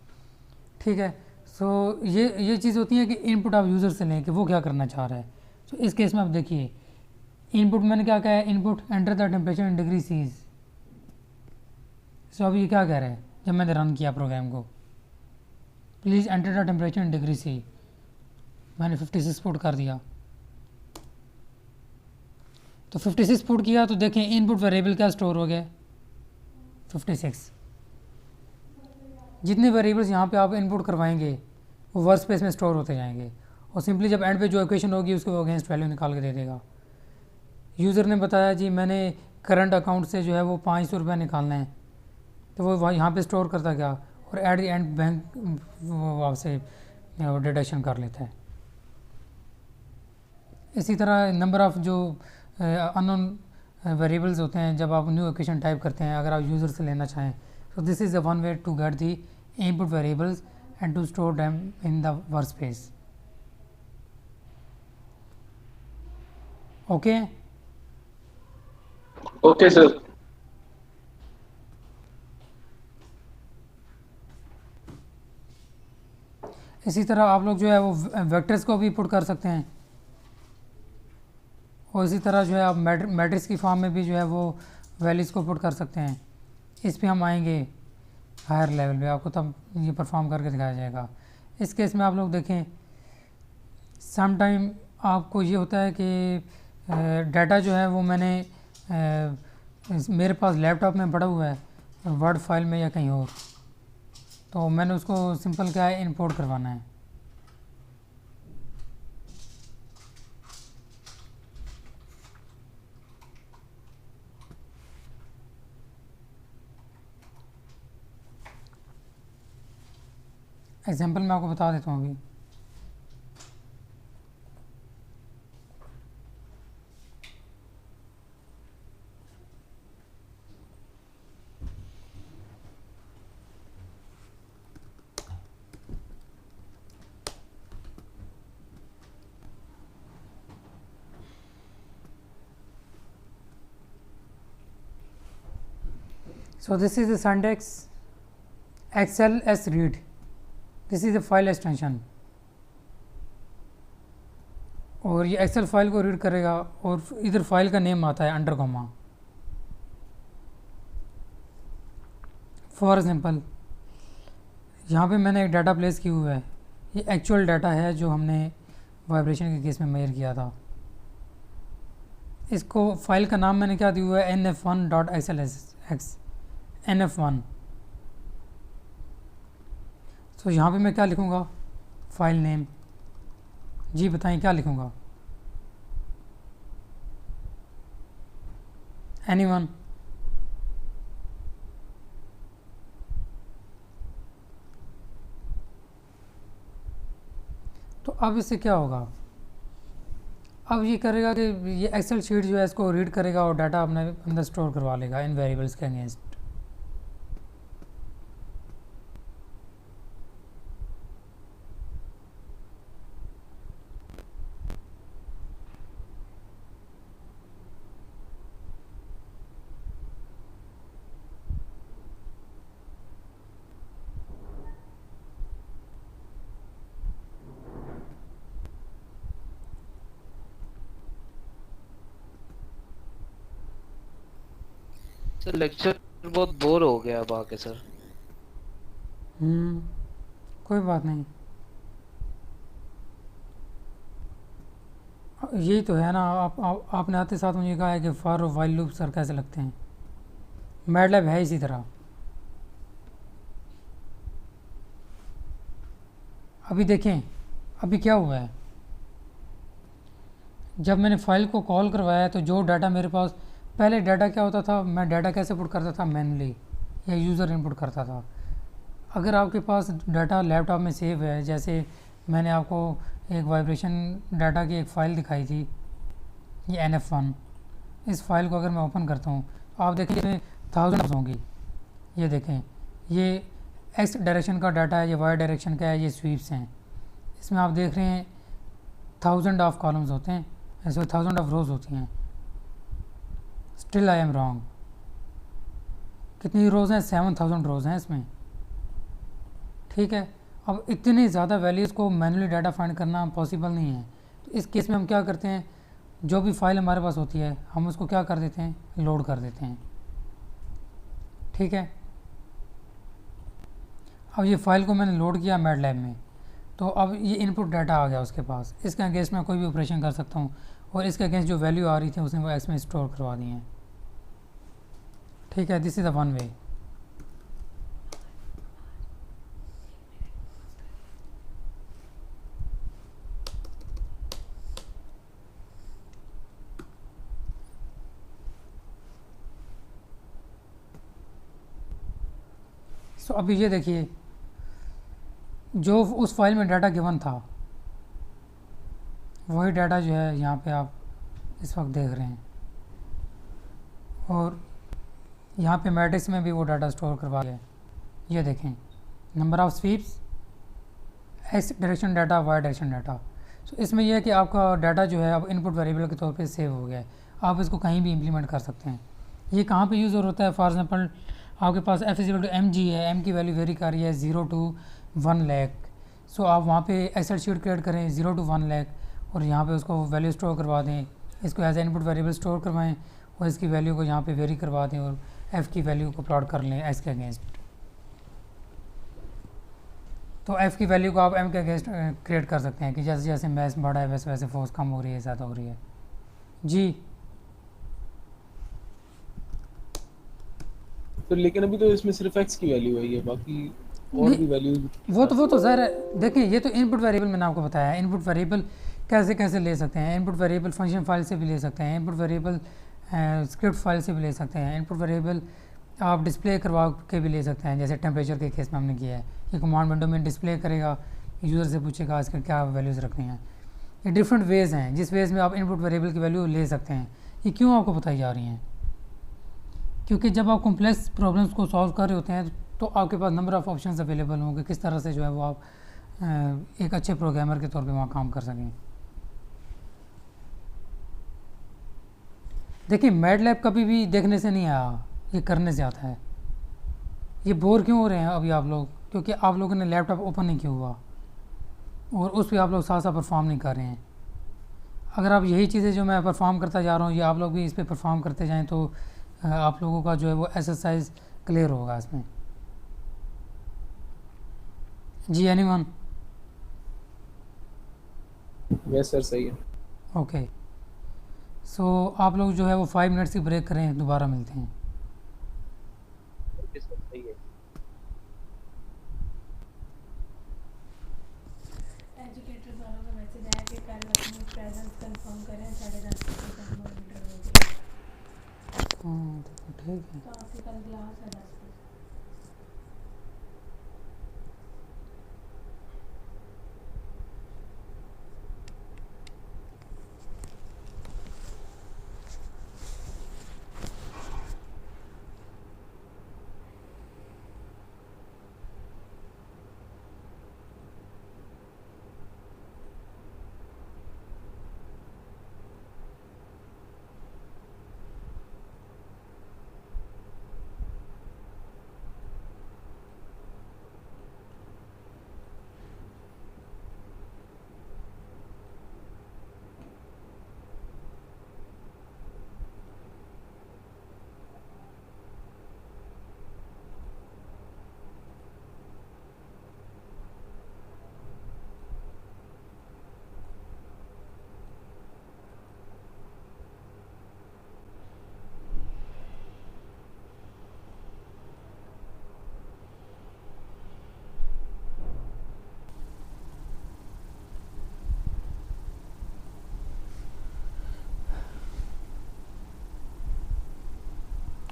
ठीक है, सो ये चीज़ होती है कि इनपुट आप यूज़र से लें कि वो क्या करना चाह रहा है। तो इस केस में आप देखिए इनपुट मैंने क्या कहा है, input enter the temperature in degree सीज। सो अब ये क्या कह रहा है, जब मैंने रन किया प्रोग्राम को, please enter the temperature in degree C, मैंने 56 पुट कर दिया। तो 56 पुट किया तो देखें इनपुट वेरिएबल क्या स्टोर हो गया, 56। जितने वेरिएबल्स यहाँ पे आप इनपुट करवाएंगे वो वर्क स्पेस में स्टोर होते जाएंगे, और सिंपली जब एंड पे जो इक्वेशन होगी उसको अगेंस्ट वैल्यू निकाल के दे देगा। यूज़र ने बताया जी मैंने करंट अकाउंट से जो है वो 500 रुपये निकालना है, तो वो यहाँ पे स्टोर करता गया और एट द एंड बैंक वो आपसे डिडक्शन कर लेता है। इसी तरह नंबर ऑफ़ जो अननोन वेरिएबल्स होते हैं जब आप न्यू इक्वेशन टाइप करते हैं, अगर आप यूज़र से लेना चाहें, so this is the one way to get the input variables and to store them in the workspace. Okay? Okay, sir. इसी तरह आप लोग जो है वो वेक्टर्स को भी पुट कर सकते हैं, और इसी तरह जो है आप मैट्रिक्स की फॉर्म में भी जो है वो वैल्यूज़ को पुट कर सकते हैं। इस पे हम आएंगे हायर लेवल पे, आपको तब ये परफॉर्म करके दिखाया जाएगा। इस केस में आप लोग देखें सम टाइम आपको ये होता है कि डाटा जो है वो मैंने मेरे पास लैपटॉप में पड़ा हुआ है वर्ड फाइल में या कहीं और, तो मैंने उसको सिंपल क्या है इंपोर्ट करवाना है। एग्जांपल मैं आपको बता देता हूँ अभी। So this is the syntax XLS read. This is the file extension. और ये एक्सेल फाइल को रीड करेगा और इधर फाइल का नेम आता है अंडर कॉमा। फॉर एग्जांपल यहाँ पे मैंने एक डाटा प्लेस किया हुआ है, ये एक्चुअल डाटा है जो हमने वाइब्रेशन के केस में मेजर किया था। इसको फाइल का नाम मैंने क्या दिया हुआ है, nf1.xlsx nf1। तो यहाँ पे मैं क्या लिखूँगा, फाइल नेम। जी बताएं क्या लिखूँगा, एनीवन। तो अब इससे क्या होगा, अब ये करेगा कि ये एक्सेल शीट जो है इसको रीड करेगा और डाटा अपने अंदर स्टोर करवा लेगा इन वेरिएबल्स के अगेंस्ट। सर लेक्चर बहुत बोर हो गया अब आके सर। कोई बात नहीं, यही तो है ना। आपने आते साथ मुझे कहा है कि फॉर और वाइल लूप सर कैसे लगते हैं, मैटलैब है इसी तरह। अभी देखें अभी क्या हुआ है, जब मैंने फाइल को कॉल करवाया तो जो डाटा मेरे पास, पहले डाटा क्या होता था, मैं डाटा कैसे पुट करता था, मैनुअली या यूज़र इनपुट करता था। अगर आपके पास डाटा लैपटॉप में सेव है, जैसे मैंने आपको एक वाइब्रेशन डाटा की एक फ़ाइल दिखाई थी, ये nf1। इस फाइल को अगर मैं ओपन करता हूँ आप देखें इसमें 1000 होंगी। ये देखें ये एक्स डायरेक्शन का डाटा है, ये वाई डायरेक्शन का है, ये स्वीप्स हैं। इसमें आप देख रहे हैं 1000 ऑफ कॉलम्स होते हैं, ऐसे 1000 ऑफ रोज़ होती हैं। Still I am wrong. कितनी रोज़ हैं, 7000 रोज़ हैं इसमें, ठीक है। अब इतनी ज़्यादा वैल्यूज़ को मैनुअली डाटा फाइंड करना पॉसिबल नहीं है। तो इस केस में हम क्या करते हैं, जो भी फाइल हमारे पास होती है हम उसको क्या कर देते हैं, लोड कर देते हैं, ठीक है। अब ये फ़ाइल को मैंने लोड किया मैटलैब में, तो अब ये इनपुट डाटा आ गया उसके पास। इसके अगेंस्ट मैं कोई भी ऑपरेशन कर सकता हूँ और इसके अगेंस्ट जो वैल्यू आ रही थी उसने वो एक्स में स्टोर करवा दी है, ठीक है। This is the one way. So अभी ये देखिए जो उस फाइल में डाटा गिवन था वही डाटा जो है यहाँ पे आप इस वक्त देख रहे हैं, और यहाँ पे मैट्रिक्स में भी वो डाटा स्टोर करवा गया। ये देखें number of sweeps, X direction data, Y direction data. So इसमें यह है कि आपका डाटा जो है अब इनपुट वेरिएबल के तौर पे सेव हो गया है, आप इसको कहीं भी इम्प्लीमेंट कर सकते हैं। ये कहाँ पे यूज़ होता है, फॉर एग्जांपल आपके पास f=mg है, m की वैल्यू वेरी कर रही है 0 to 1 लाख। सो आप वहाँ पे एक्सेल शीट क्रिएट करें 0 to 1 लाख और यहाँ पे उसको वैल्यू स्टोर करवा दें, इसको as a input variable store करवाएं और इसकी वैल्यू को यहाँ पे वेरी करवा दें और f की वैल्यू को प्लॉट कर लें x के अगेंस्ट। तो f की वैल्यू को आप m के अगेंस्ट क्रिएट कर सकते हैं कि जैसे जैसे मैथ बढ़ा है वैसे वैसे फोर्स कम हो रही है, ज़्यादा हो रही है। जी तो लेकिन अभी तो इसमें सिर्फ x की वैल्यू है, ये बाकी और भी वैल्यू वो तो ज़ाहिर है। देखिए ये तो इनपुट वेरिएबल मैंने आपको बताया है, इनपुट वेरिएबल कैसे कैसे ले सकते हैं। इनपुट वेरिएबल फंक्शन फाइल से भी ले सकते हैं, इनपुट वेरिएबल स्क्रिप्ट फाइल से भी ले सकते हैं, इनपुट वेरिएबल आप डिस्प्ले करवा के भी ले सकते हैं, जैसे टेम्परेचर के केस में हमने किया है। ये कमांड विंडो में डिस्प्ले करेगा, यूज़र से पूछेगा इसके क्या वैल्यूज़ रखनी हैं। ये डिफरेंट वेज़ हैं जिस वेज़ में आप इनपुट वेरिएबल की वैल्यू ले सकते हैं। ये क्यों आपको बताई जा रही हैं? क्योंकि जब आप कॉम्प्लेक्स प्रॉब्लम्स को सॉल्व कर रहे होते हैं तो आपके पास नंबर ऑफ़ ऑप्शंस अवेलेबल होंगे, किस तरह से जो है वो आप एक अच्छे प्रोग्रामर के तौर पे वहाँ काम कर सकें। देखिए मैटलैब कभी भी देखने से नहीं आया, ये करने से आता है। ये बोर क्यों हो रहे हैं अभी आप लोग? क्योंकि आप लोगों ने लैपटॉप ओपन नहीं किया हुआ और उस पर आप लोग साथ साथ परफॉर्म नहीं कर रहे हैं। अगर आप यही चीज़ें जो मैं परफॉर्म करता जा रहा हूँ ये आप लोग भी इस पर परफॉर्म करते जाएँ तो आप लोगों का जो है वो एक्सरसाइज क्लियर होगा इसमें। जी एनीवन? यस सर सही है। ओके, सो आप लोग जो है वो 5 मिनट्स की ब्रेक करें, दोबारा मिलते हैं। ओके सर सही है। एजुकेटर दोनों का मैसेज आया कि कल अपनी प्रेजेंस कंफर्म करें 10:30 बजे इंटरव्यू के लिए। हाँ तो ठीक है। तो आपकी कल क्लास है 10 बजे।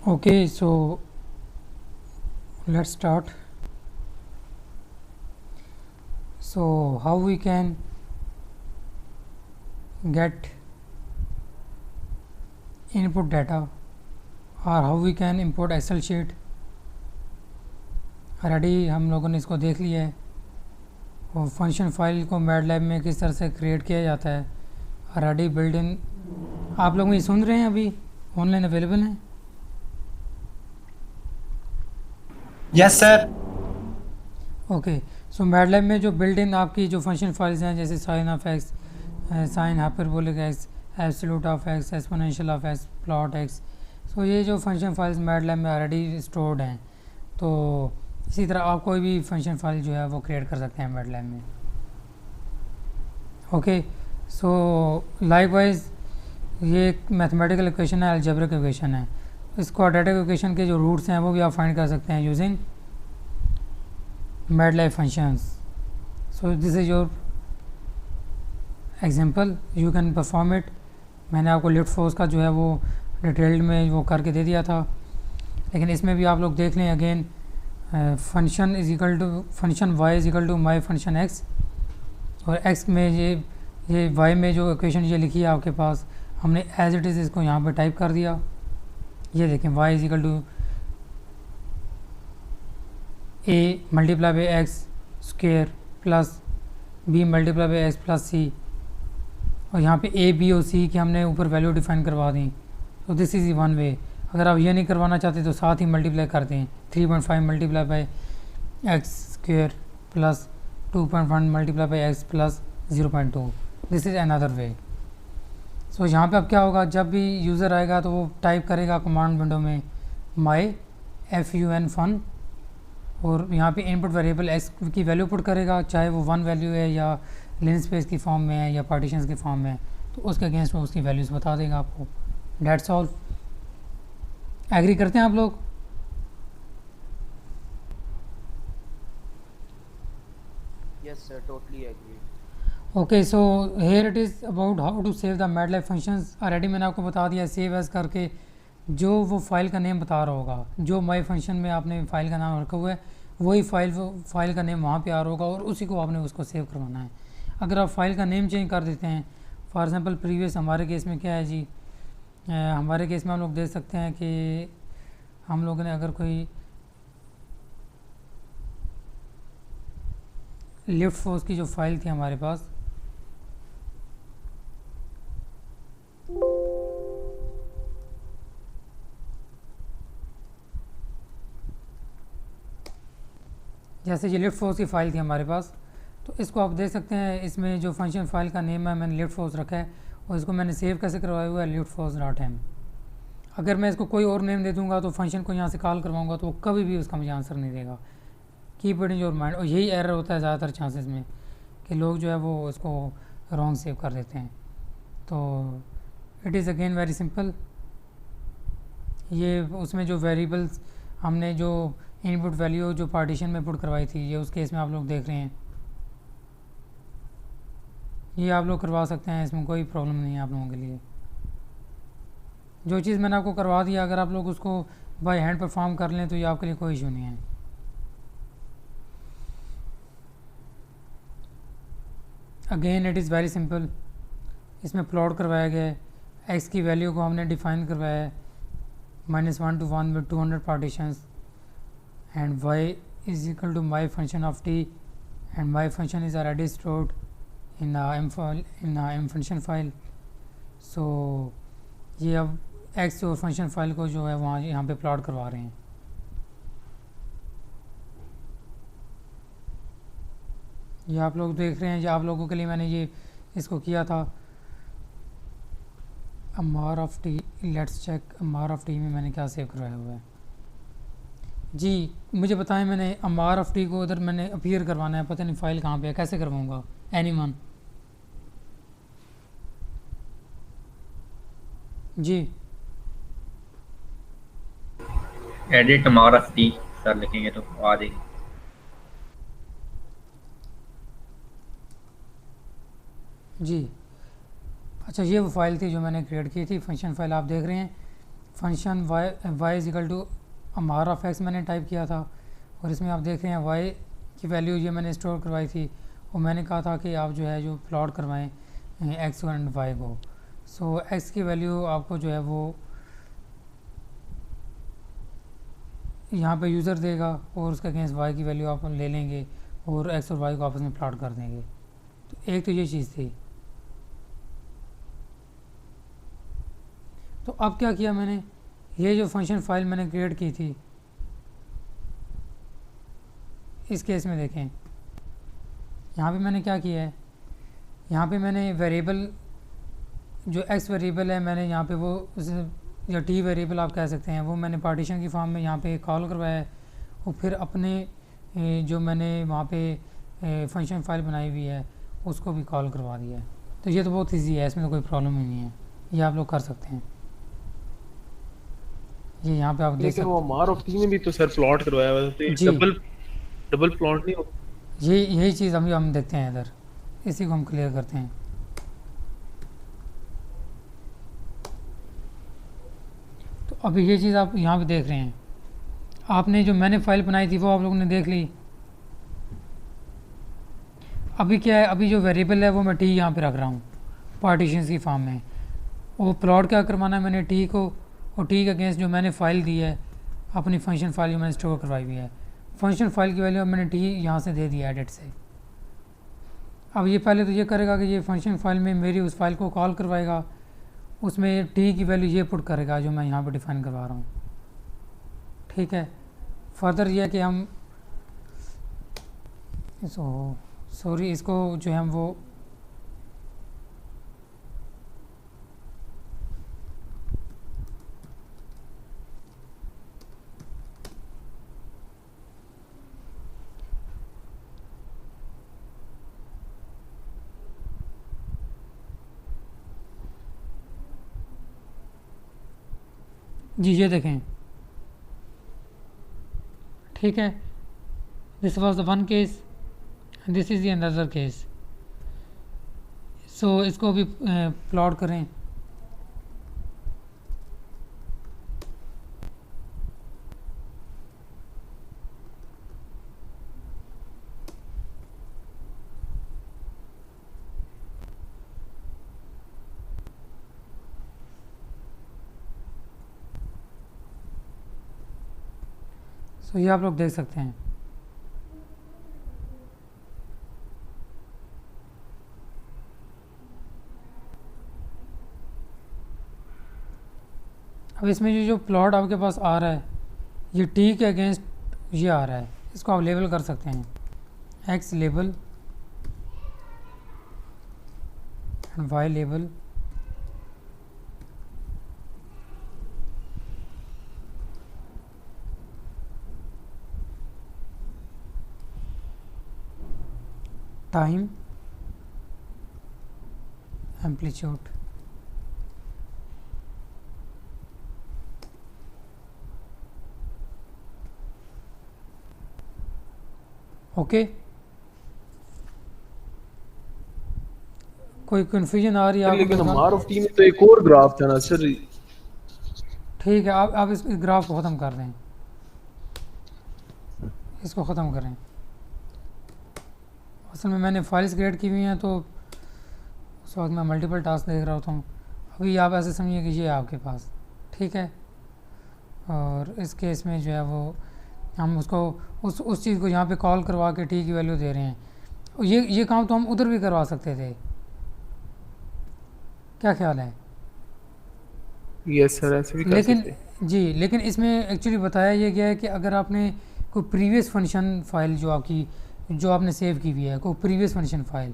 Okay, so let's start. So how we can get input data or how we can import Excel sheet? Already हम लोगों ने इसको देख लिया है और फंक्शन फाइल को मैटलैब में किस तरह से क्रिएट किया जाता है ऑलरेडी बिल्ड इन। आप लोग मुझे सुन रहे हैं? अभी ऑनलाइन अवेलेबल हैं? Yes sir. ओके, सो मैटलैब में जो बिल्ड इन आपकी जो फंक्शन फाइल्स हैं जैसे sine of X, sine hyperbolic X, absolute of X, exponential of X, plot X, so ये जो फंक्शन फाइल्स मैटलैब में ऑलरेडी स्टोर्ड हैं। तो इसी तरह आप कोई भी फंक्शन फाइल जो है वो क्रिएट कर सकते हैं मैटलैब में। ओके, सो लाइकवाइज ये एक मैथमेटिकल इक्वेशन है, अलजेब्रिक इक्वेशन है। इस क्वाड्रेटिक इक्वेशन के जो रूट्स हैं वो भी आप फाइंड कर सकते हैं using MATLAB functions. So this is your example, you can perform it. मैंने आपको लिफ्ट फोर्स का जो है वो डिटेल्ड में वो करके दे दिया था, लेकिन इसमें भी आप लोग देख लें again. Function is equal to function y is equal to my function x, और एक्स में ये वाई में जो इक्वेशन ये लिखी है आपके पास, हमने एज इट इज़ इसको यहाँ पे टाइप कर दिया। ये देखें y is equal to A multiply by X square plus B multiply by X plus C, और यहाँ पे ए बी और सी की हमने ऊपर वैल्यू डिफाइन करवा दी। तो दिस इज़ वन वे। अगर आप ये नहीं करवाना चाहते तो साथ ही मल्टीप्लाई कर दें, 3.5 multiply by X square plus 2.1 multiply by X plus 0.2। This is another way. So यहाँ पे अब क्या होगा, जब भी यूज़र आएगा तो वो टाइप करेगा कमांड विंडो में माई fun फन, और यहाँ पे इनपुट वेरिएबल एक्स की वैल्यू पुट करेगा, चाहे वो 1 वैल्यू है या लिन स्पेस की फॉर्म में है या पार्टीशंस की फॉर्म में है, तो उसके अगेंस्ट में उसकी वैल्यूज़ बता देगा आपको। That's all. एग्री करते हैं आप लोग? Yes sir, totally agree. Okay, so here it is about how to save the MATLAB functions. Already मैंने आपको बता दिया सेव एज करके जो वो फाइल का नेम बता रहा होगा, जो माई फंक्शन में आपने फाइल का नाम रखा हुआ है वही फाइल का नेम वहाँ पे आ रहा होगा और उसी को आपने उसको सेव करवाना है। अगर आप फाइल का नेम चेंज कर देते हैं, फॉर एग्ज़ाम्पल प्रीवियस हमारे केस में क्या है जी, हमारे केस में हम लोग देख सकते हैं कि हम लोगों ने अगर कोई लिफ्ट फोर्स की जो फाइल थी हमारे पास, जैसे ये लिफ्ट फोर्स की फ़ाइल थी हमारे पास, तो इसको आप देख सकते हैं इसमें जो फंक्शन फाइल का नेम है मैंने लिफ्ट फोर्स रखा है और इसको मैंने सेव कैसे करवाया हुआ है, लिफ्ट फोर्स डॉट एम। अगर मैं इसको कोई और नेम दे दूंगा तो फंक्शन को यहाँ से कॉल करवाऊंगा तो वो कभी भी उसका मुझे आंसर नहीं देगा। Keep it in your mind. और यही एरर होता है ज़्यादातर चांसेस में कि लोग जो है वो इसको रॉन्ग सेव कर देते हैं। तो it is again very simple. ये उसमें जो वेरिएबल्स हमने जो इनपुट वैल्यू जो पार्टीशन में पुट करवाई थी, ये उस केस में आप लोग देख रहे हैं, ये आप लोग करवा सकते हैं, इसमें कोई प्रॉब्लम नहीं है आप लोगों के लिए। जो चीज़ मैंने आपको करवा दिया अगर आप लोग उसको बाय हैंड परफॉर्म कर लें तो ये आपके लिए कोई इशू नहीं है। Again it is very simple. इसमें प्लॉट करवाया गया है, एक्स की वैल्यू को हमने डिफाइन करवाया है -1 to 1 with 200 partitions and y is equal to my function of t and my function is already stored in m function file। so ये अब x और फंक्शन फाइल को जो है वहाँ यहाँ पे प्लॉट करवा रहे हैं। ये आप लोग देख रहे हैं, ये आप लोगों के लिए मैंने ये इसको किया था अमार ऑफ टी। लेट्स चेक अमार ऑफ टी में मैंने क्या सेव करवाया हुआ है जी। मुझे बताएं, मैंने अमार ऑफ टी को उधर मैंने अपीयर करवाना है, पता नहीं फाइल कहाँ पे है, कैसे करवाऊँगा? एनीवन जी। एडिट हमारा टी सर लिखेंगे तो आ जाएगी। जी अच्छा, ये वो फाइल थी जो मैंने क्रिएट की थी, फंक्शन फाइल आप देख रहे हैं। Function y is equal to अमार ऑफ एक्स मैंने टाइप किया था और इसमें आप देख रहे हैं y की वैल्यू ये मैंने स्टोर करवाई थी और मैंने कहा था कि आप जो है जो प्लॉट करवाएं x एंड y को। सो x की वैल्यू आपको जो है वो यहाँ पे यूज़र देगा और उसके अगेंस्ट y की वैल्यू आप ले लेंगे और x और y को आपस में प्लॉट कर देंगे। तो एक तो ये चीज़ थी। तो अब क्या किया मैंने, ये जो फंक्शन फाइल मैंने क्रिएट की थी इस केस में देखें, यहाँ पे मैंने क्या किया है, यहाँ पे मैंने वेरिएबल जो x वेरिएबल है मैंने यहाँ पे वो या t वेरिएबल आप कह सकते हैं, वो मैंने पार्टीशन की फॉर्म में यहाँ पे कॉल करवाया है और फिर अपने जो मैंने वहाँ पे फंक्शन फाइल बनाई हुई है उसको भी कॉल करवा दिया है। तो ये तो बहुत ईजी है, इसमें तो कोई प्रॉब्लम ही नहीं है, ये आप लोग कर सकते हैं। ये यहाँ पे आप देख सकते हैं। वो अमार ऑफ टी में भी तो सर प्लॉट करवाया हुआ था, तो ये डबल प्लॉट नहीं होता? यही चीज़ अभी हम देखते हैं इधर, इसी को हम क्लियर करते हैं। तो अभी ये चीज़ आप यहाँ पे देख रहे हैं, आपने जो मैंने फाइल बनाई थी वो आप लोगों ने देख ली। अभी क्या है, अभी जो वेरिएबल है वो मैं टी यहाँ पे रख रहा हूँ पार्टीशंस की फॉर्म में। वो प्लॉट क्या करवाना है मैंने टी को, और टी के अगेंस्ट जो मैंने फ़ाइल दी है अपनी फंक्शन फाइल जो मैंने स्टोर करवाई हुई है, फंक्शन फाइल की वैल्यू मैंने टी यहाँ से दे दी एडिट से। अब ये पहले तो ये करेगा कि ये फंक्शन फाइल में मेरी उस फाइल को कॉल करवाएगा, उसमें टी की वैल्यू ये पुट करेगा जो मैं यहाँ पे डिफाइन करवा रहा हूँ। ठीक है, फर्दर ये है कि हम सॉरी इसको जो है हम वो जी ये देखें। ठीक है, this was the one case, this is the another case. So इसको भी प्लॉट करें। सो ये आप लोग देख सकते हैं। अब इसमें ये जो प्लॉट आपके पास आ रहा है ये टी के अगेंस्ट ये आ रहा है, इसको आप लेबल कर सकते हैं x label and y label. Time amplitude. Okay, कोई कन्फ्यूजन आ रही है आपको? लेकिन हमारा टीम में तो एक और ग्राफ था ना सर। ठीक है, आप इस ग्राफ को ख़त्म कर दें, इसको ख़त्म करें। असल में मैंने फाइल्स क्रिएट की हुई हैं तो उस वक्त मैं मल्टीपल टास्क देख रहा होता हूँ। अभी आप ऐसे समझिए कि ये है आपके पास, ठीक है। और इस केस में जो है वो हम उसको उस चीज़ को यहाँ पे कॉल करवा के टी की वैल्यू दे रहे हैं। और ये काम तो हम उधर भी करवा सकते थे, क्या ख्याल है? यस सर, ऐसे भी कर लेकिन सकते हैं। जी, लेकिन इसमें एक्चुअली बताया ये गया है कि अगर आपने कोई प्रीवियस फंक्शन फ़ाइल जो आपने सेव की हुई है, कोई प्रीवियस फंक्शन फ़ाइल,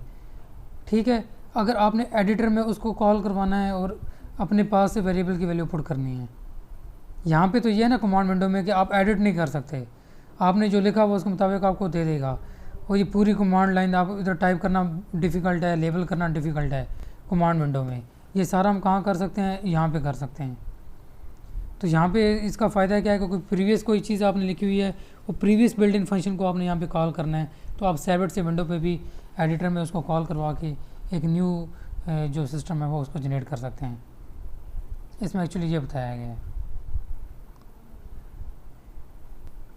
ठीक है, अगर आपने एडिटर में उसको कॉल करवाना है और अपने पास से वेरिएबल की वैल्यू पुट करनी है, यहाँ पे तो ये है ना कमांड विंडो में कि आप एडिट नहीं कर सकते, आपने जो लिखा वो उसके मुताबिक आपको दे देगा। और ये पूरी कमांड लाइन आप इधर टाइप करना डिफ़िकल्ट है, लेबल करना डिफ़िकल्ट है कमांड विंडो में। ये सारा हम कहाँ कर सकते हैं? यहाँ पे कर सकते हैं। तो यहाँ पे इसका फ़ायदा क्या है कि कोई प्रीवियस कोई चीज़ आपने लिखी हुई है, वो प्रीवियस बिल्ट इन फंक्शन को आपने यहाँ पे कॉल करना है, तो आप सेवेट से विंडो पे भी एडिटर में उसको कॉल करवा के एक न्यू जो सिस्टम है वो उसको जनरेट कर सकते हैं। इसमें एक्चुअली ये बताया गया है,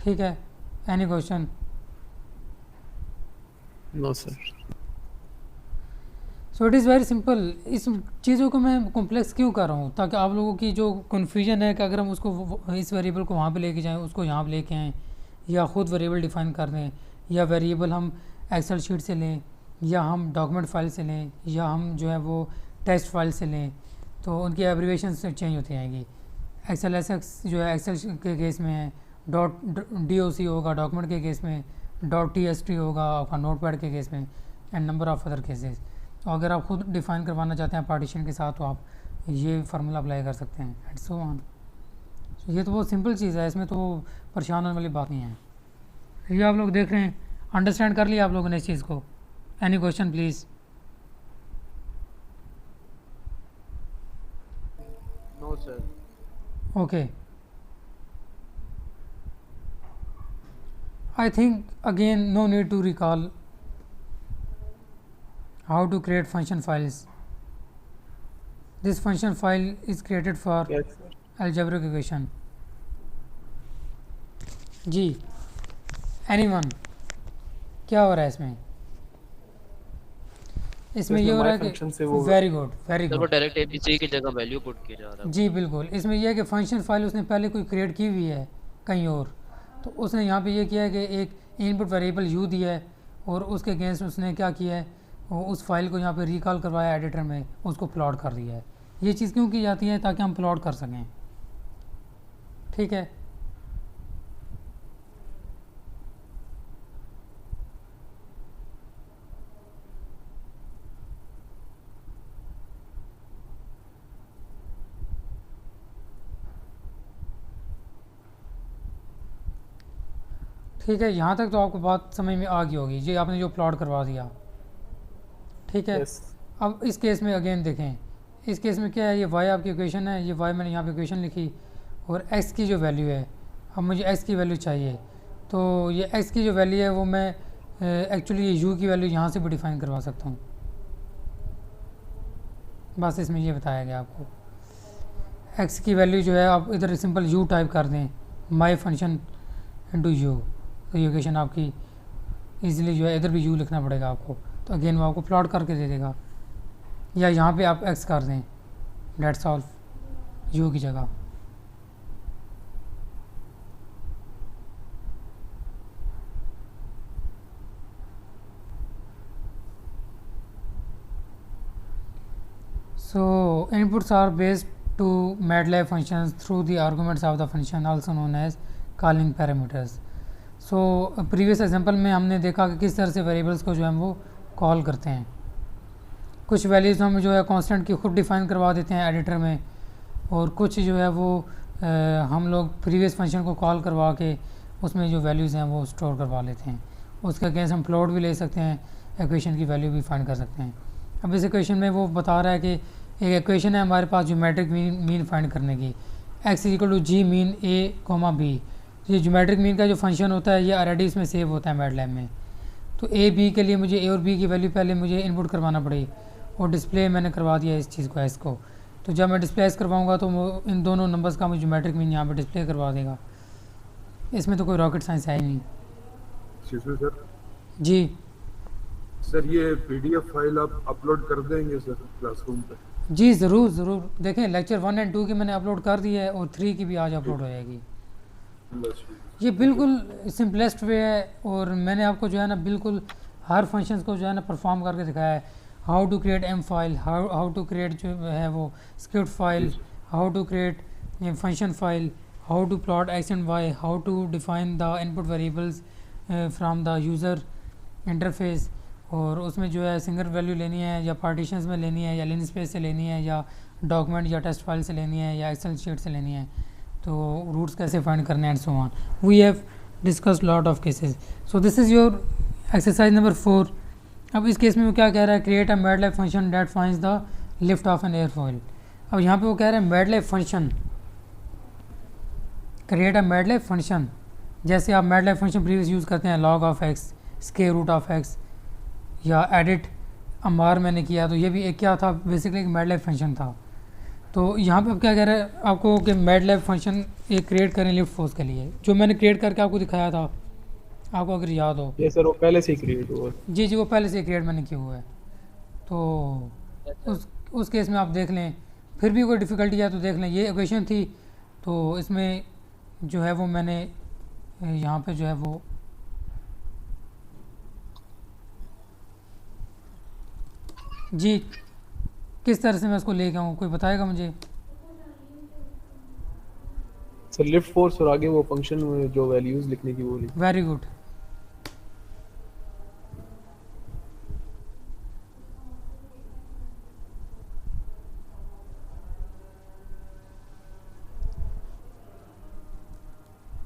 ठीक है। Any question? No sir. So it is very simple. इस चीज़ों को मैं कॉम्प्लेक्स क्यों कर रहा हूँ? ताकि आप लोगों की जो कन्फ्यूजन है कि अगर हम उसको इस वेरिएबल को वहाँ पे लेके जाएं, उसको यहाँ पे लेके आएँ, या ख़ुद वेरिएबल डिफ़ाइन कर दें, या वेरिएबल हम एक्सेल शीट से लें, या हम डॉक्यूमेंट फाइल से लें, या हम जो है वो टेक्स्ट फाइल से लें, तो उनकी एब्रीवेशन से चेंज होती आएंगी। एक्सेल एस जो है एक्सेल के केस में है, .doc होगा डॉक्यूमेंट के केस में, .txt होगा आपका नोटपैड के केस में, and number of other cases. तो अगर आप खुद डिफ़ाइन करवाना चाहते हैं पार्टीशन के साथ तो आप ये फार्मूला अप्लाई कर सकते हैं, एंड सो ऑन। ये तो बहुत सिंपल चीज़ है, इसमें तो परेशान होने वाली बात नहीं है। ये आप लोग देख रहे हैं, अंडरस्टैंड कर लिया आप लोगों ने इस चीज़ को? Any question please? No sir. Okay, I think again no need to recall how to create function files. This function file is created for yes sir. algebraic equation. जी, anyone? क्या हो रहा है इसमें? इसमें ये हो रहा है function से कि वो वेरी गुड वेरी सर वो गुड। डायरेक्ट एबीसी की जगह वैल्यू पुट किया जा रहा है। जी बिल्कुल, इसमें यह है कि फंक्शन फाइल उसने पहले कोई क्रिएट की हुई है कहीं और, तो उसने यहाँ पे ये किया है कि एक इनपुट वेरिएबल यू दिया है और उसके अगेंस्ट उसने क्या किया है, वो उस फाइल को यहाँ पे रिकॉल करवाया एडिटर में, उसको प्लॉट कर दिया है। ये चीज़ क्यों की जाती है? ताकि हम प्लॉट कर सकें, ठीक है। ठीक है, यहाँ तक तो आपको बात समझ में आ गई होगी। ये आपने जो प्लॉट करवा दिया, ठीक है। यस। अब इस केस में अगेन देखें, इस केस में क्या है, ये y आपकी इक्वेशन है, ये y मैंने यहाँ पे इक्वेशन लिखी, और x की जो वैल्यू है, अब मुझे x की वैल्यू चाहिए, तो ये x की जो वैल्यू है वो मैं एक्चुअली ये u की वैल्यू यहाँ से भी डिफ़ाइन करवा सकता हूँ। बस इसमें ये बताया गया आपको, x की वैल्यू जो है आप इधर सिंपल u टाइप कर दें, माई फंक्शन इंटू u, तो ये इक्वेशन आपकी इजीली जो है इधर भी u लिखना पड़ेगा आपको, तो अगेन वो आपको प्लॉट करके दे देगा। या यहाँ पे आप x कर दें, डेट्स ऑल u की जगह। So inputs are based to MATLAB functions through the arguments of the function, also known as calling parameters. So previous example में हमने देखा कि किस तरह से वेरिएबल्स को जो है वो कॉल करते हैं. कुछ वैल्यूज़ हम जो है कांस्टेंट की खुद डिफाइन करवा देते हैं एडिटर में, और कुछ जो है वो हम लोग प्रीवियस फंक्शन को कॉल करवा के उसमें जो वैल्यूज़ हैं वो स्टोर करवा लेते हैं. उसके अगेंस्ट हम फ्लोट भी ले सकते हैं, इक्वेशन की वैल्यू भी फाइंड कर सकते हैं. अब इस इक्वेशन में वो बता रहा है कि एक इक्वेशन है हमारे पास ज्योमेट्रिक मीन फाइंड करने की, x equal to g mean a comma b. ये ज्योमेट्रिक मीन का जो फंक्शन होता है ये ऑलरेडी इसमें सेव होता है मैटलैब में. तो a b के लिए मुझे a और b की वैल्यू पहले मुझे इनपुट करवाना पड़ेगी, और डिस्प्ले मैंने करवा दिया इस चीज़ को, s को. तो जब मैं डिस्प्ले करवाऊँगा तो वो इन दोनों नंबर्स का मुझे ज्योमेट्रिक मीन यहाँ पर डिस्प्ले करवा देगा. इसमें तो कोई रॉकेट साइंस है ही नहीं. सर जी सर, ये पीडीएफ फाइल आप अपलोड कर देंगे सर क्लासरूम पे? जी ज़रूर ज़रूर. देखें लेक्चर 1 और 2 की मैंने अपलोड कर दी है, और 3 की भी आज अपलोड हो जाएगी. ये बिल्कुल सिंपलेस्ट वे है, और मैंने आपको जो है ना बिल्कुल हर फंक्शंस को जो है ना परफॉर्म करके दिखाया है. How to create M file, how to create जो है वो script file, how to create function file, how to plot x and y, how to define the input variables from the user interface, और उसमें जो है single value लेनी है या पार्टीशंस में लेनी है या लिन स्पेस से लेनी है या डॉक्यूमेंट या टेस्ट फाइल से लेनी है या एक्सेल शीट से लेनी है, तो रूट्स कैसे फाइंड करने हैं and so on. We have discussed lot of cases. So this is your exercise number 4. अब इस केस में वो क्या कह रहा है, create a MATLAB function that finds the lift of an airfoil. अब यहाँ पे वो कह रहे हैं MATLAB function, create a MATLAB function. जैसे आप मैटलैब फंक्शन प्रीवियस यूज़ करते हैं, log of x, square root of x, या एडिट अमार मैंने किया, तो ये भी एक क्या था, बेसिकली एक मैटलैब फंक्शन था. तो यहाँ पे अब क्या कह रहा है आपको कि मैटलैब फंक्शन एक क्रिएट करें लिफ्ट फोर्स के लिए, जो मैंने क्रिएट करके आपको दिखाया था, आपको अगर याद हो. ये सर वो पहले से ही क्रिएट हुआ है. जी वो पहले से क्रिएट मैंने किया हुआ है. तो उस केस में आप देख लें, फिर भी कोई डिफ़िकल्टी है तो देख लें. ये इक्वेशन थी, तो इसमें जो है वो मैंने यहाँ पे जो है वो जी किस तरह से मैं इसको लेके आऊँ, कोई बताएगा मुझे? सर लिफ्ट फोर्स और आगे वो फंक्शन में जो वैल्यूज लिखने की वो लिखी. Very good.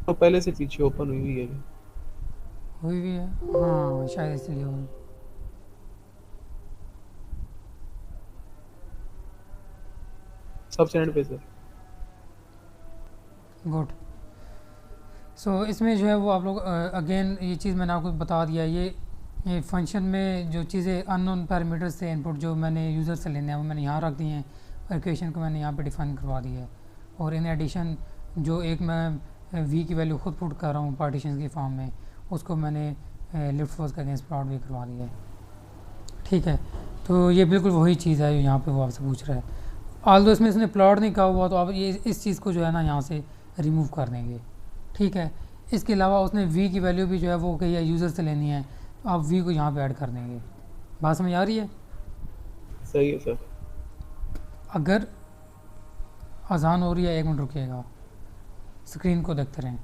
तो पहले से पीछे ओपन हुई है. हुई भी है, हाँ शायद इसलिए हुई. सबसे एंड पे सर. गुड. सो इसमें जो है वो आप लोग अगेन ये चीज़ मैंने आपको बता दिया. ये फंक्शन में जो चीज़ें अननोन पैरामीटर्स से इनपुट जो मैंने यूज़र से लेने हैं वो मैंने यहाँ रख दिए हैं, और इक्वेशन को मैंने यहाँ पे डिफाइन करवा दिया है. और इन एडिशन जो एक मैं वी की वैल्यू खुद पुट कर रहा हूँ पार्टीशन की फॉर्म में, उसको मैंने लिफ्ट फोर्स का अगेंस्ट प्लॉट भी करवा दिया है. ठीक है, तो ये बिल्कुल वही चीज़ है जो यहाँ पे वो आपसे पूछ रहा है. ऑल दो इसमें इसने प्लॉट नहीं कहा हुआ, तो आप ये इस चीज़ को जो है ना यहाँ से रिमूव कर देंगे. ठीक है, इसके अलावा उसने वी की वैल्यू भी जो है वो कही है यूज़र से लेनी है, तो आप वी को यहाँ पे ऐड कर देंगे. बात समझ आ रही है? सही है सर. अगर आसान हो रही है 1 मिनट रुकिएगा, स्क्रीन को देखते रहें.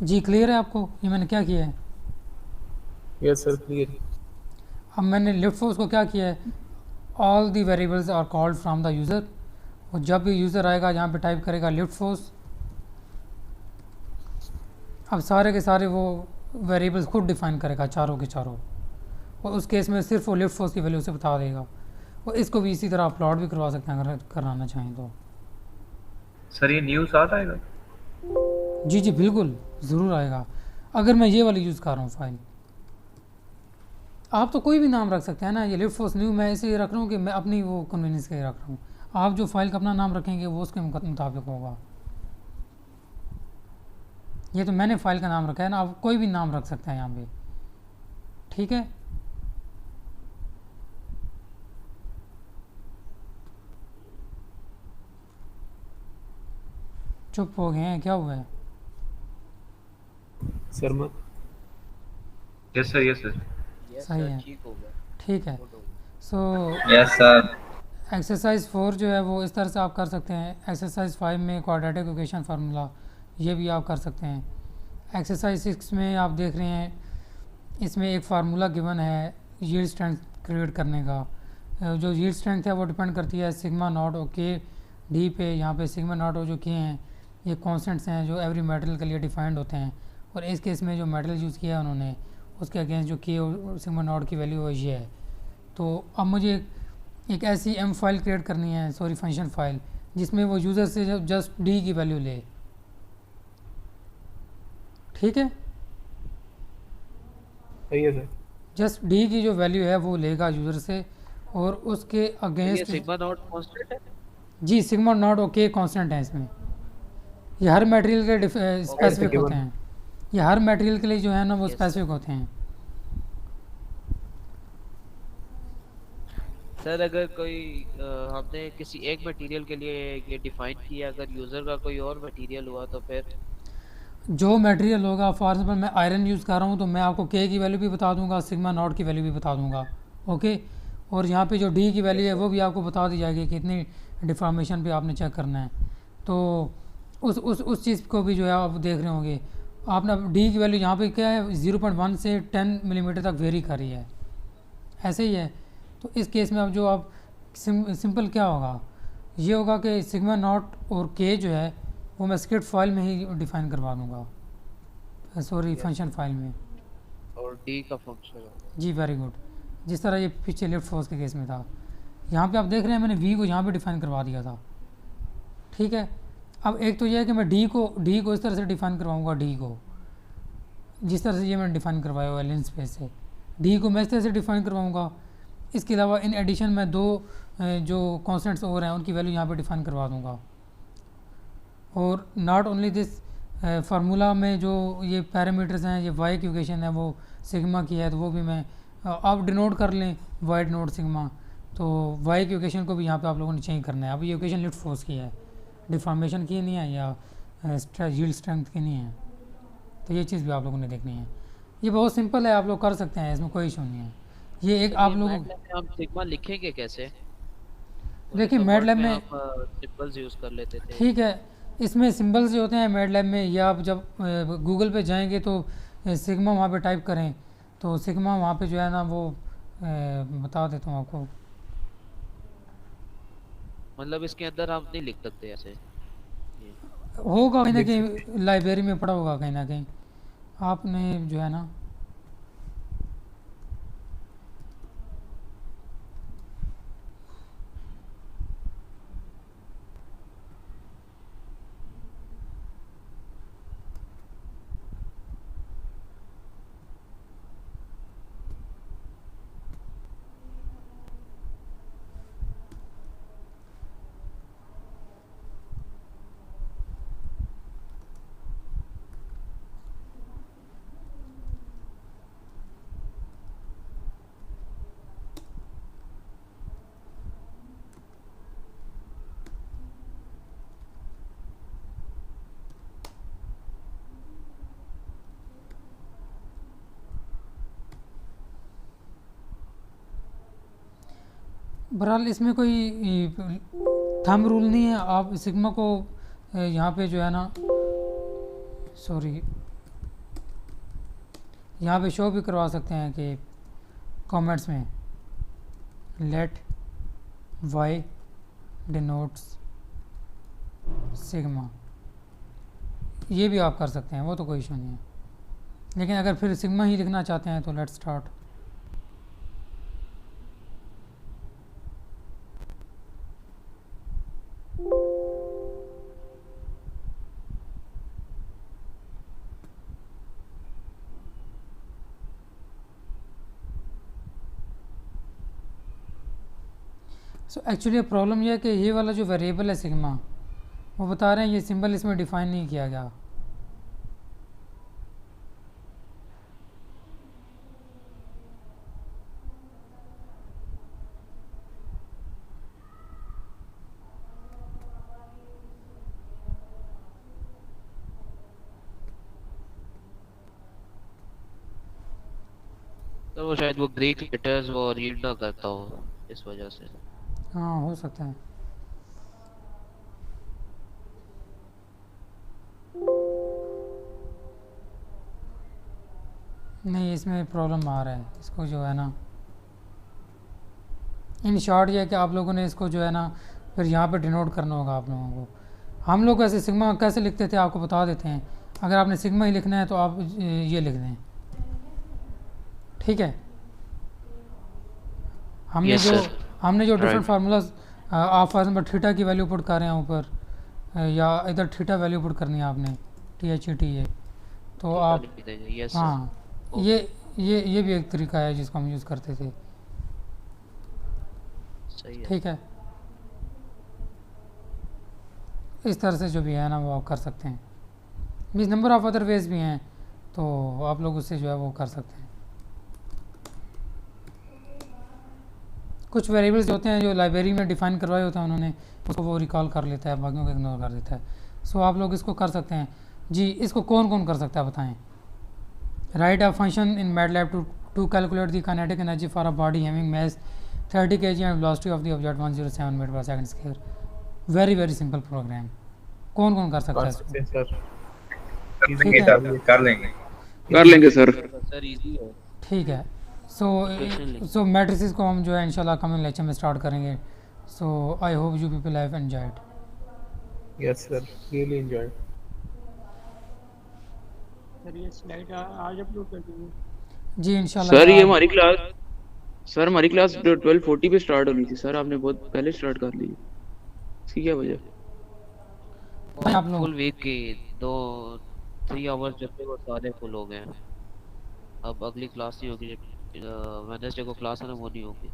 जी क्लियर है आपको ये मैंने क्या किया है? Yes sir clear. अब मैंने लिफ्ट फोर्स को क्या किया है, all the variables are called from the user, और जब भी यूज़र आएगा यहाँ पे टाइप करेगा लिफ्ट फोर्स, अब सारे के सारे वो वेरिएबल्स खुद डिफाइन करेगा चारों के चारों, और उस केस में सिर्फ वो लिफ्ट फोर्स की वैल्यू उसे बता देगा। और इसको भी इसी तरह प्लॉट भी करवा सकते हैं अगर कराना चाहें तो। सर ये न्यू साथ आएगा? जी जी बिल्कुल ज़रूर आएगा। अगर मैं ये वाली यूज़ कर रहा हूँ फाइल, आप तो कोई भी नाम रख सकते हैं ना, ये लिफ्ट फोर्स न्यू मैं इसलिए रख रहा हूँ कि मैं अपनी वो कन्वीनियंस के लिए रख रहा हूँ। आप जो फाइल का अपना नाम रखेंगे वो उसके मुताबिक होगा। ये तो मैंने फाइल का नाम रखा है ना, आप कोई भी नाम रख सकते हैं यहाँ पे, ठीक है। चुप हो गए हैं, क्या हुआ है? सर मत। Yes sir, yes sir. Yes सही सर है, ठीक हो गया। ठीक है। गुड हो गया। So yes sir. एक्सरसाइज 4 जो है वो इस तरह से आप कर सकते हैं। एक्सरसाइज 5 में क्वाड्रेटिक इक्वेशन फार्मूला ये भी आप कर सकते हैं। एक्सरसाइज 6 में आप देख रहे हैं इसमें एक फार्मूला गिवन है यील्ड स्ट्रेंथ क्रिएट करने का। जो यील्ड स्ट्रेंथ है वो डिपेंड करती है सिग्मा नॉट और के डी पे। यहाँ पे सिग्मा नॉट और जो के हैं ये कॉन्स्टेंट्स हैं जो एवरी मेटल के लिए डिफाइंड होते हैं, और इस केस में जो मेटल यूज़ किया है उन्होंने उसके अगेंस्ट जो के और सिग्मा नॉट की वैल्यू है ये है। तो अब मुझे एक ऐसी एम फाइल क्रिएट करनी है, सॉरी फंक्शन फाइल, जिसमें वो यूज़र से जस्ट डी की वैल्यू ले, ठीक है। सही है सर। जस्ट डी की जो वैल्यू है वो लेगा यूज़र से, और उसके ये अगेंस्ट सिग्मा नॉट कांस्टेंट है। जी सिग्मा नॉट और के कांस्टेंट है इसमें। ये हर मटेरियल के स्पेसिफिक given। होते हैं, ये हर मटेरियल के लिए जो है ना वो Yes, स्पेसिफिक होते हैं। सर अगर कोई हमने किसी एक मटेरियल के लिए ये डिफाइन किया, अगर यूजर का कोई और मटेरियल हुआ तो फिर जो मटेरियल होगा, फॉर एग्जाम्पल मैं आयरन यूज़ कर रहा हूँ तो मैं आपको के की वैल्यू भी बता दूंगा, सिग्मा नॉट की वैल्यू भी बता दूंगा, ओके। और यहाँ पे जो डी की वैल्यू है वो भी आपको बता दी जाएगी कि कितनी डिफॉर्मेशन भी आपने चेक करना है। तो उस चीज़ को भी जो है आप देख रहे होंगे। आपने डी की वैल्यू यहाँ पे क्या है 0.1 से 10 मिलीमीटर तक वेरी कर रही है, ऐसे ही है। तो इस केस में अब जो आप सिंपल क्या होगा, ये होगा कि सिग्मा नॉट और के जो है वो मैं स्क्रिप्ट फाइल में ही डिफाइन करवा दूंगा, सॉरी फंक्शन फाइल में। और डी का फंक्शन जी वेरी गुड। जिस तरह ये पीछे लिफ्ट फोर्स के केस में था, यहाँ पे आप देख रहे हैं मैंने वी को यहाँ पे डिफाइन करवा दिया था, ठीक है। अब एक तो ये है कि मैं डी को इस तरह से डिफाइन करवाऊँगा, डी को जिस तरह से ये मैंने डिफाइन करवाया हुआ है लेंस स्पेस से, डी को मैं इस तरह से डिफाइन करवाऊँगा। इसके अलावा इन एडिशन मैं दो जो कॉन्स्टेंट्स और हैं उनकी वैल्यू यहाँ पे डिफाइन करवा दूँगा। और नॉट ओनली दिस, फार्मूला में जो ये पैरामीटर्स हैं, ये वाई की इक्वेशन है वो सिग्मा की है, तो वो भी मैं आप डिनोट कर लें वाई डिनोट सिग्मा। तो वाई की इक्वेशन को भी यहाँ पे आप लोगों ने चेंज करना है। अब ये इक्वेशन लिफ्ट फोर्स की है, डिफॉर्मेशन की नहीं है या यील्ड स्ट्रेंथ की नहीं है, तो ये चीज़ भी आप लोगों ने देखनी है। ये बहुत सिंपल है, आप लोग कर सकते हैं, इसमें कोई इशू नहीं है। ये एक आप लोगों हम सिग्मा लिखेंगे कैसे? देखिए मैटलैब में सिंबल्स यूज कर लेते थे। ठीक है, इसमें सिंबल्स जो होते हैं मैटलैब में, या आप जब गूगल पे जाएंगे तो सिग्मा वहाँ पे टाइप करें तो सिग्मा वहाँ पे जो है ना वो बता देता हूँ आपको। मतलब इसके अंदर हम नहीं लिख सकते ऐसे, होगा कहीं ना कहीं, लाइब्रेरी में पड़ा होगा कहीं ना कहीं, आपने जो है ना बहरहाल इसमें कोई थंब रूल नहीं है। आप सिग्मा को यहाँ पे जो है ना, सॉरी यहाँ पे शो भी करवा सकते हैं कि कमेंट्स में लेट वाई डिनोट्स सिग्मा, ये भी आप कर सकते हैं, वो तो कोई इशू नहीं है। लेकिन अगर फिर सिग्मा ही लिखना चाहते हैं तो let start. So actually problem यह है कि ये वाला जो वेरिएबल है सिग्मा, वो बता रहे हैं ये सिंबल इसमें डिफाइन नहीं किया गया। तो वो शायद वो ग्रीक लेटर्स वो रीड ना करता हो इस वजह से। हाँ, हो सकता है। नहीं, इसमें प्रॉब्लम आ रहा है, इसको जो है ना, इन शॉर्ट ये है कि आप लोगों ने इसको जो है ना फिर यहाँ पे डिनोट करना होगा आप लोगों को। हम लोग ऐसे सिग्मा कैसे लिखते थे आपको बता देते हैं। अगर आपने सिग्मा ही लिखना है तो आप ये लिख दें, ठीक है। हमने Yes, जो sir. हमने जो डिफरेंट Right. फार्मूलाज आप फॉर एग्जाम्पल थीटा की वैल्यू पुट कर रहे हैं ऊपर, या इधर थीटा वैल्यू पुट करनी है आपने THETA, तो आप यस सर। हाँ, ये भी एक तरीका है जिसको हम यूज़ करते थे, सही है। ठीक है। इस तरह से जो भी है ना वो आप कर सकते हैं। Means number of other ways भी हैं, तो आप लोग उससे जो है वो कर सकते हैं। कुछ वेरिएबल्स होते हैं जो लाइब्रेरी में डिफाइन करवाए होते हैं उन्होंने, उसको वो रिकॉल कर लेता है, बाकियों को इग्नोर कर देता है। सो आप लोग इसको कर सकते हैं जी। इसको कौन कौन कर सकता है बताएं। Write a function in MATLAB to calculate the kinetic energy for a body having mass 30 kg and velocity of the object 107 meter per second square. Very very simple program. कौन कौन कर सकता है इसको? ठीक है, कर लेंगे सर। सर इजी है। ठीक है। सो Especially. सो मैट्रिसेस को हम जो है इंशाल्लाह कमिंग लेक्चर में स्टार्ट करेंगे। So I hope you people have enjoyed. Yes sir, really enjoy. Sir ये स्लाइड आज अपलोड कर दूंगा। जी इंशाल्लाह। सर ये हमारी क्लास 12:40 पे स्टार्ट होनी थी सर, आपने बहुत पहले स्टार्ट कर ली, इसकी क्या वजह? आप लोग फुल वीक की 3 आवर्स जो थे वो सारे फुल हो गए हैं। अब अगली क्लास नहीं होगी, वेडनेसडे को क्लास है ना, वो नहीं होगी।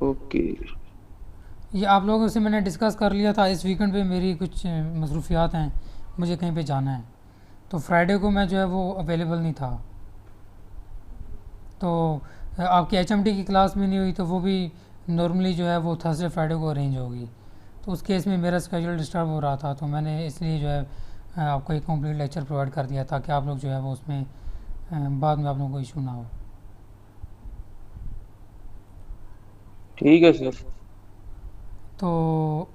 ओके। ये आप लोगों से मैंने डिस्कस कर लिया था। इस वीकेंड पे मेरी कुछ मसरूफियात हैं, मुझे कहीं पे जाना है, तो फ्राइडे को मैं जो है वो अवेलेबल नहीं था। तो आपकी HMD की क्लास में नहीं हुई, तो वो भी नॉर्मली जो है वो थर्सडे फ्राइडे को अरेंज होगी। तो उस केस में मेरा स्केजूल डिस्टर्ब हो रहा था, तो मैंने इसलिए जो है आपको एक कंप्लीट लेक्चर प्रोवाइड कर दिया ताकि आप लोग जो है वो उसमें बाद में आप लोगों को इशू ना हो। ठीक है सर। तो